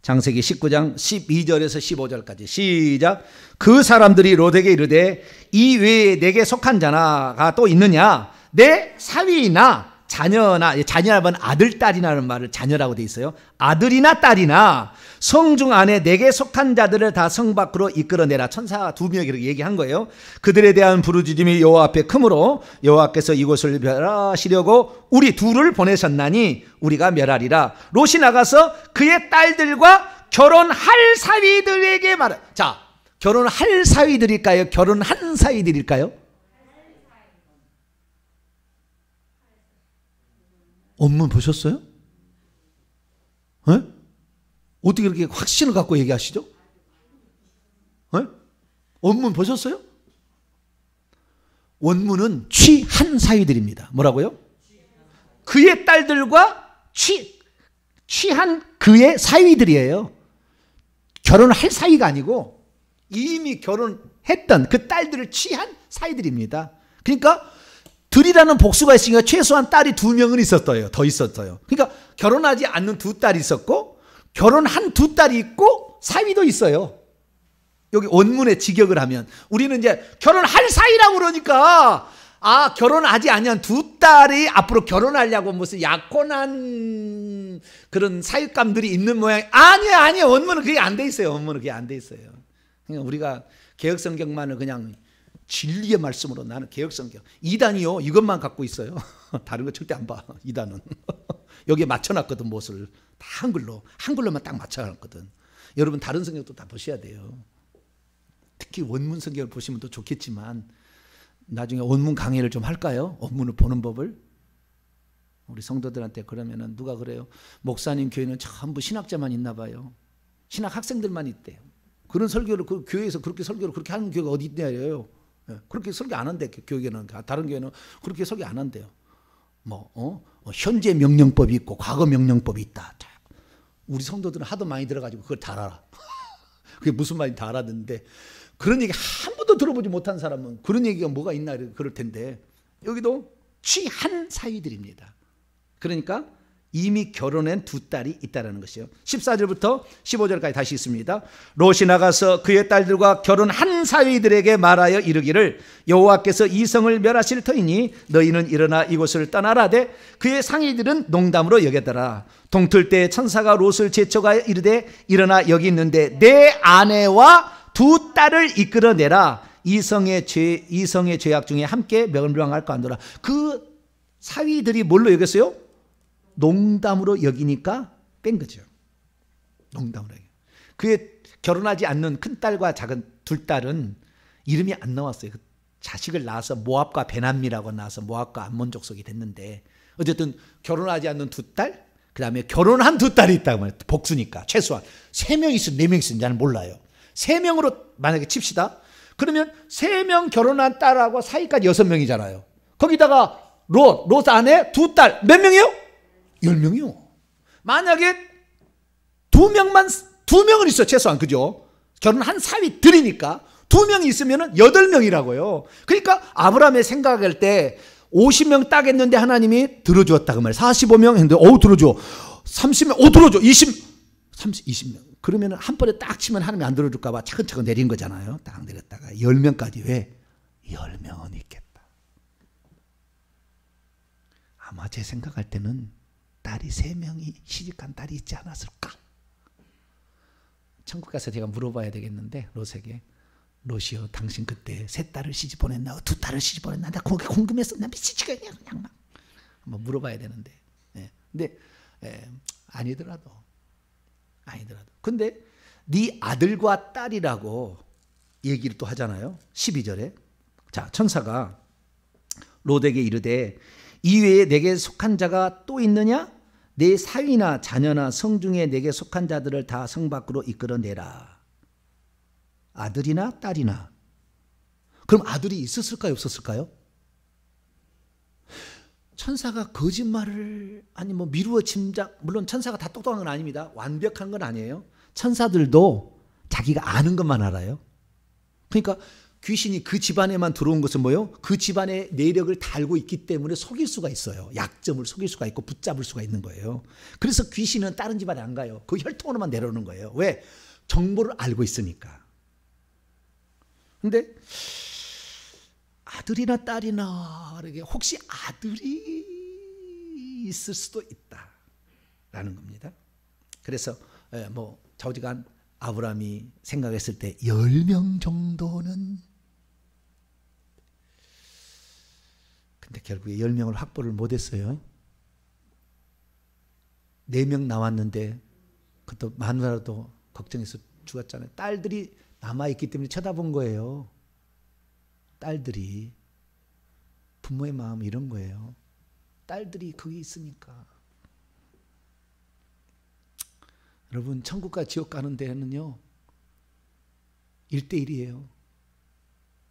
창세기 19장 12절에서 15절까지 시작. 그 사람들이 롯에게 이르되 이 외에 내게 속한 자가 또 있느냐? 내 사위나 자녀나, 자녀라면 아들 딸이라는 말을 자녀라고 돼 있어요. 아들이나 딸이나 성중 안에 내게 속한 자들을 다 성 밖으로 이끌어내라. 천사 2명이 그렇게 얘기한 거예요. 그들에 대한 부르짖음이 여호와 앞에 크므로 여호와께서 이곳을 멸하시려고 우리 둘을 보내셨나니 우리가 멸하리라. 롯이 나가서 그의 딸들과 결혼할 사위들에게 말해. 자, 결혼할 사위들일까요? 결혼한 사위들일까요? 원문 보셨어요? 에? 어떻게 그렇게 확신을 갖고 얘기하시죠? 에? 원문 보셨어요? 원문은 취한 사위들입니다. 뭐라고요? 그의 딸들과 취한 그의 사위들이에요. 결혼할 사위가 아니고 이미 결혼했던 그 딸들을 취한 사위들입니다. 그러니까 들이라는 복수가 있으니까 최소한 딸이 2명은 있었어요. 더 있었어요. 그러니까 결혼하지 않는 2딸이 있었고 결혼한 2딸이 있고 사위도 있어요. 여기 원문에 직역을 하면 우리는 이제 결혼할 사이라고 그러니까 결혼하지 않은 2딸이 앞으로 결혼하려고 무슨 약혼한 그런 사윗감들이 있는 모양. 아니에요. 원문은 그게 안 돼 있어요. 원문은 그게 안 돼 있어요. 그러니까 우리가 개혁성경만을 그냥 진리의 말씀으로, 나는 개혁성경 2단이요 이것만 갖고 있어요. 다른 거 절대 안 봐. 2단은 여기에 맞춰놨거든. 못을 다 한글로만 딱 맞춰놨거든. 여러분 다른 성경도 다 보셔야 돼요. 특히 원문 성경을 보시면 더 좋겠지만 나중에 원문 강의를 좀 할까요? 원문을 보는 법을 우리 성도들한테. 그러면은 누가 그래요? 목사님 교회는 전부 신학자만 있나 봐요. 신학 학생들만 있대요. 그런 설교를 그 교회에서 그렇게 설교를 그렇게 하는 교회가 어디 있냐요? 그렇게 설교 안 한대. 교회는 다른 교회는 그렇게 설교 안 한대요. 현재 명령법이 있고 과거 명령법이 있다. 우리 성도들은 하도 많이 들어가지고 그걸 다 알아. 그게 무슨 말인지 다 알았는데 그런 얘기 한 번도 들어보지 못한 사람은 그런 얘기가 뭐가 있나 그럴 텐데 여기도 취한 사위들입니다. 그러니까 이미 결혼한 2딸이 있다는 것이요. 14절부터 15절까지 다시 있습니다. 롯이 나가서 그의 딸들과 결혼한 사위들에게 말하여 이르기를 여호와께서 이 성을 멸하실 터이니 너희는 일어나 이곳을 떠나라되 그의 상의들은 농담으로 여겼더라. 동틀 때 천사가 롯을 제쳐가여 이르되 일어나 여기 있는데 내 아내와 2딸을 이끌어내라. 이 성의 죄악 중에 함께 멸망할까 하노라. 그 사위들이 뭘로 여겼어요? 농담으로 여기니까 뺀 거죠. 농담으로 여기. 그의 결혼하지 않는 큰딸과 작은 2딸은 이름이 안 나왔어요. 그 자식을 낳아서 모압과 베남미라고 나와서 모압과 암몬 족속이 됐는데 어쨌든 결혼하지 않는 2딸, 그 다음에 결혼한 2딸이 있다고 말해요. 복수니까 최소한 3명 있으면 4명 있으면 나는 몰라요. 3명으로 만약에 칩시다. 그러면 3명 결혼한 딸하고 사이까지 6명이잖아요. 거기다가 롯 안에 2딸 몇 명이요? 10명이요. 만약에 2명은 있어 최소한. 그죠? 결혼한 사위들이니까 2명이 있으면 8명이라고요. 그러니까 아브라함의 생각할 때 50명 따겠는데 하나님이 들어주었다 그 말. 45명 했는데 들어줘. 30명 들어줘. 20명. 그러면 한 번에 딱 치면 하나님이 안 들어줄까 봐 차근차근 내린 거잖아요. 딱 내렸다가 10명까지. 왜? 10명은 있겠다. 아마 제 생각할 때는 딸이 3명이 시집간 딸이 있지 않았을까? 천국 가서 제가 물어봐야 되겠는데 롯에게 롯이요 당신 그때 3딸을 시집 보냈나 2딸을 시집 보냈나 나 그게 궁금했어. 나 미치지가 그냥 막 한번 물어봐야 되는데 근데 아니더라도 근데 네 아들과 딸이라고 얘기를 또 하잖아요. 12절에 자 천사가 롯에게 이르되 이외에 내게 속한 자가 또 있느냐? 내 사위나 자녀나 성 중에 내게 속한 자들을 다 성 밖으로 이끌어내라. 아들이나 딸이나. 그럼 아들이 있었을까요? 없었을까요? 천사가 거짓말을 아니 미루어 짐작. 물론 천사가 다 똑똑한 건 아닙니다. 완벽한 건 아니에요. 천사들도 자기가 아는 것만 알아요. 그러니까 귀신이 그 집안에만 들어온 것은 뭐예요? 그 집안의 내력을 다 알고 있기 때문에 속일 수가 있어요. 약점을 속일 수가 있고 붙잡을 수가 있는 거예요. 그래서 귀신은 다른 집안에 안 가요. 그 혈통으로만 내려오는 거예요. 왜? 정보를 알고 있으니까. 근데 아들이나 딸이나 혹시 아들이 있을 수도 있다라는 겁니다. 그래서 좌우지간 아브라함이 생각했을 때 10명 정도는 근데 결국에 10명을 확보를 못했어요. 4명 나왔는데 그것도 마누라도 걱정해서 죽었잖아요. 딸들이 남아있기 때문에 쳐다본 거예요. 딸들이. 부모의 마음이 이런 거예요. 딸들이 거기 있으니까. 여러분 천국과 지옥 가는 데는요 1대1이에요.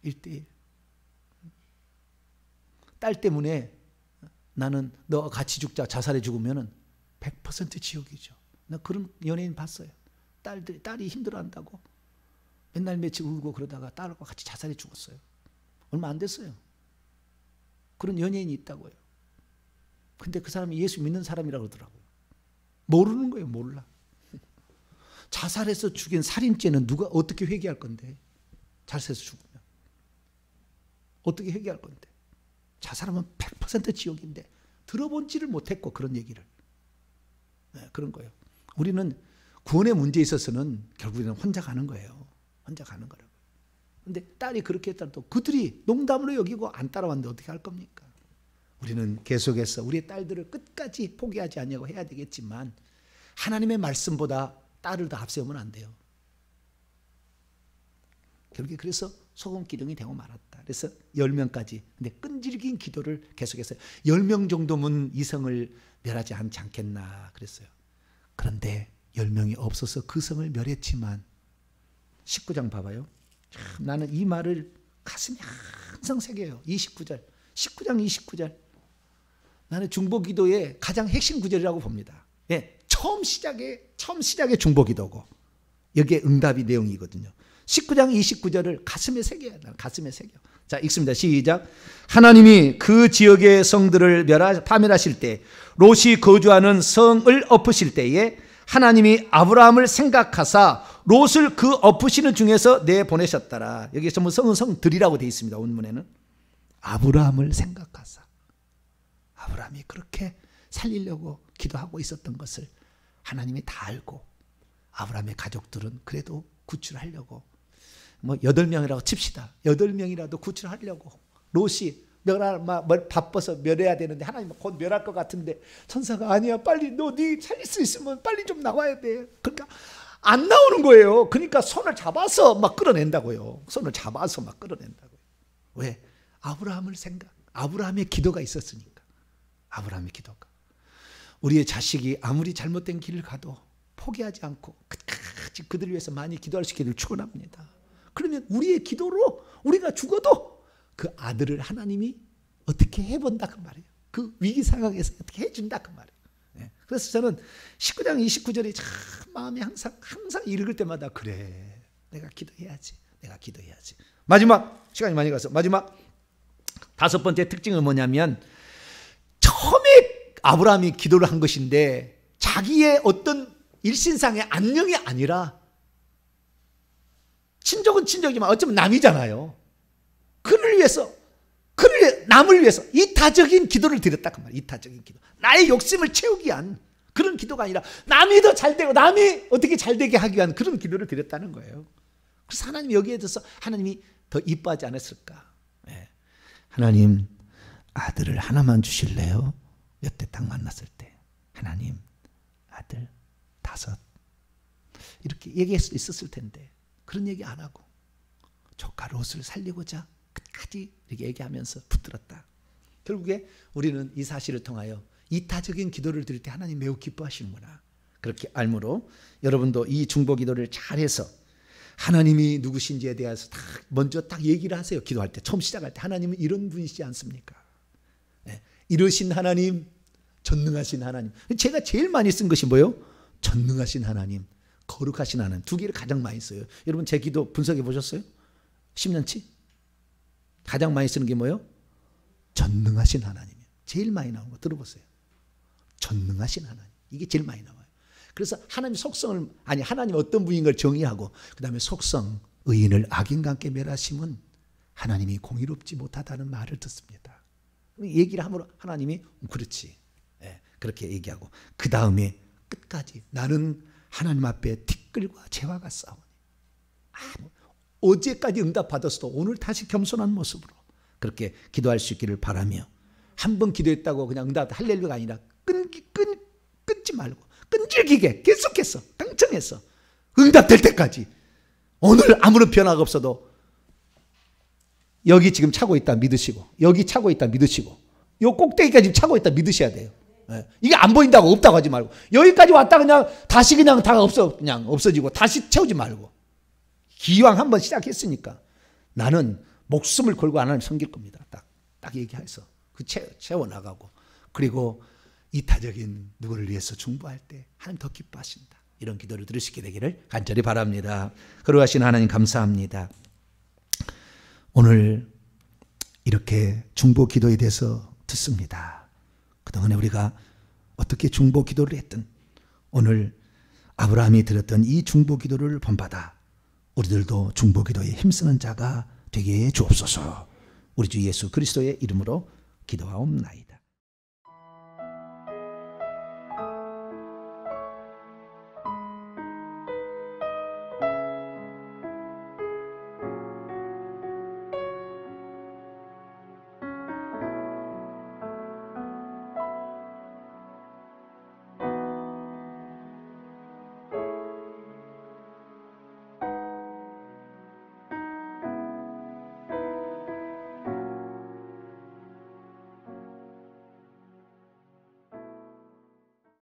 1대1. 딸 때문에 나는 너가 같이 죽자 자살해 죽으면 100% 지옥이죠. 나 그런 연예인 봤어요. 딸이 힘들어한다고 맨날 며칠 울고 그러다가 딸과 같이 자살해 죽었어요. 얼마 안 됐어요. 그런 연예인이 있다고요. 근데 그 사람이 예수 믿는 사람이라고 그러더라고요. 모르는 거예요. 몰라. 자살해서 죽인 살인죄는 누가 어떻게 회개할 건데? 자살해서 죽으면 어떻게 회개할 건데? 자살하면 100% 지옥인데 들어본지를 못했고 그런 얘기를. 네, 그런 거예요. 우리는 구원의 문제에 있어서는 결국에는 혼자 가는 거예요. 혼자 가는 거라고요. 근데 딸이 그렇게 했다도 그들이 농담으로 여기고 안 따라왔는데 어떻게 할 겁니까? 우리는 계속해서 우리의 딸들을 끝까지 포기하지 않냐고 해야 되겠지만 하나님의 말씀보다 딸을 더 앞세우면 안 돼요. 결국에 그래서 소금 기둥이 되고 말았다. 그래서 10명까지. 근데 끈질긴 기도를 계속했어요. 10명 정도면 이성을 멸하지 않겠나 그랬어요. 그런데 10명이 없어서 그 성을 멸했지만 19장 봐봐요. 참, 나는 이 말을 가슴에 항상 새겨요. 29절. 19장 29절. 나는 중보기도의 가장 핵심 구절이라고 봅니다. 예, 처음 시작의 중보기도고 여기에 응답이 내용이거든요. 19장 29절을 가슴에 새겨야 돼요. 가슴에 새겨. 자, 읽습니다. 시작. 하나님이 그 지역의 성들을 파멸하실 때 롯이 거주하는 성을 엎으실 때에 하나님이 아브라함을 생각하사 롯을 그 엎으시는 중에서 내보내셨더라. 여기 전부 성은 성들이라고 되어 있습니다. 원문에는. 아브라함을 생각하사. 아브라함이 그렇게 살리려고 기도하고 있었던 것을 하나님이 다 알고 아브라함의 가족들은 그래도 구출하려고 8명이라고 칩시다. 8명이라도 구출하려고 롯이 바빠서 멸해야 되는데 하나님 곧 멸할 것 같은데 천사가 아니야 빨리 네 살릴 수 있으면 빨리 좀 나와야 돼. 그러니까 안 나오는 거예요. 그러니까 손을 잡아서 막 끌어낸다고요. 손을 잡아서 막 끌어낸다고요. 왜? 아브라함의 기도가 있었으니까. 아브라함의 기도가. 우리의 자식이 아무리 잘못된 길을 가도 포기하지 않고 끝까지 그들을 위해서 많이 기도할 수 있기를 축원합니다. 그러면 우리의 기도로 우리가 죽어도 그 아들을 하나님이 어떻게 해본다 그 말이에요. 그 위기 상황에서 어떻게 해준다 그 말이에요. 네. 그래서 저는 19장 29절이 참 마음에 항상 읽을 때마다 그래 내가 기도해야지. 마지막 시간이 많이 가서 마지막 5번째 특징은 뭐냐면 처음에 아브라함이 기도를 한 것인데 자기의 어떤 일신상의 안녕이 아니라 친족은 친족이지만 어쩌면 남이잖아요. 남을 위해서 이타적인 기도를 드렸다 그 말이에요. 이타적인 기도. 나의 욕심을 채우기 위한 그런 기도가 아니라 남이 더 잘되고 남이 어떻게 잘되게 하기 위한 그런 기도를 드렸다는 거예요. 그래서 하나님이 여기에 대해서 하나님이 더 이뻐하지 않았을까. 네. 하나님 아들을 하나만 주실래요? 몇 대 딱 만났을 때 하나님 아들 5 이렇게 얘기할 수 있었을 텐데 그런 얘기 안 하고 조카 롯을 살리고자 끝까지 이렇게 얘기하면서 붙들었다. 결국에 우리는 이 사실을 통하여 이타적인 기도를 드릴 때 하나님 매우 기뻐하시는구나. 그렇게 알므로 여러분도 이 중보기도를 잘해서 하나님이 누구신지에 대해서 먼저 딱 얘기를 하세요. 기도할 때 처음 시작할 때 하나님은 이런 분이시지 않습니까? 네. 이러신 하나님, 전능하신 하나님. 제가 제일 많이 쓴 것이 뭐예요? 전능하신 하나님, 거룩하신 하나님. 2개를 가장 많이 써요. 여러분 제 기도 분석해 보셨어요? 10년치? 가장 많이 쓰는 게 뭐예요? 전능하신 하나님이에요. 제일 많이 나오는 거 들어보세요. 전능하신 하나님. 이게 제일 많이 나와요. 그래서 하나님의 속성을 하나님 어떤 분인 걸 정의하고 그 다음에 속성, 의인을 악인과 함께 멸하심은 하나님이 공의롭지 못하다는 말을 듣습니다. 얘기를 함으로 하나님이 그렇지. 네, 그렇게 얘기하고 그 다음에 끝까지 나는 하나님 앞에 티끌과 재화가 싸우니 어제까지 응답받았어도 오늘 다시 겸손한 모습으로 그렇게 기도할 수 있기를 바라며 한 번 기도했다고 그냥 응답 할렐루야가 아니라 끊지 말고 끈질기게 계속해서 강청해서 응답될 때까지 오늘 아무런 변화가 없어도 여기 지금 차고 있다 믿으시고 여기 차고 있다 믿으시고 요 꼭대기까지 차고 있다 믿으셔야 돼요. 예. 이게 안 보인다고 없다고 하지 말고 여기까지 왔다 그냥 다시 그냥 다 그냥 없어지고 다시 채우지 말고 기왕 한번 시작했으니까 나는 목숨을 걸고 하나님 섬길 겁니다. 딱 얘기해서 그 채워나가고 그리고 이타적인 누구를 위해서 중보할 때 하나님 더 기뻐하신다. 이런 기도를 들으시게 되기를 간절히 바랍니다. 거룩하신 하나님 감사합니다. 오늘 이렇게 중보 기도에 대해서 듣습니다. 그동안에 우리가 어떻게 중보 기도를 했든 오늘 아브라함이 드렸던 이 중보 기도를 본받아 우리들도 중보 기도에 힘쓰는 자가 되게 해 주옵소서. 우리 주 예수 그리스도의 이름으로 기도하옵나이다.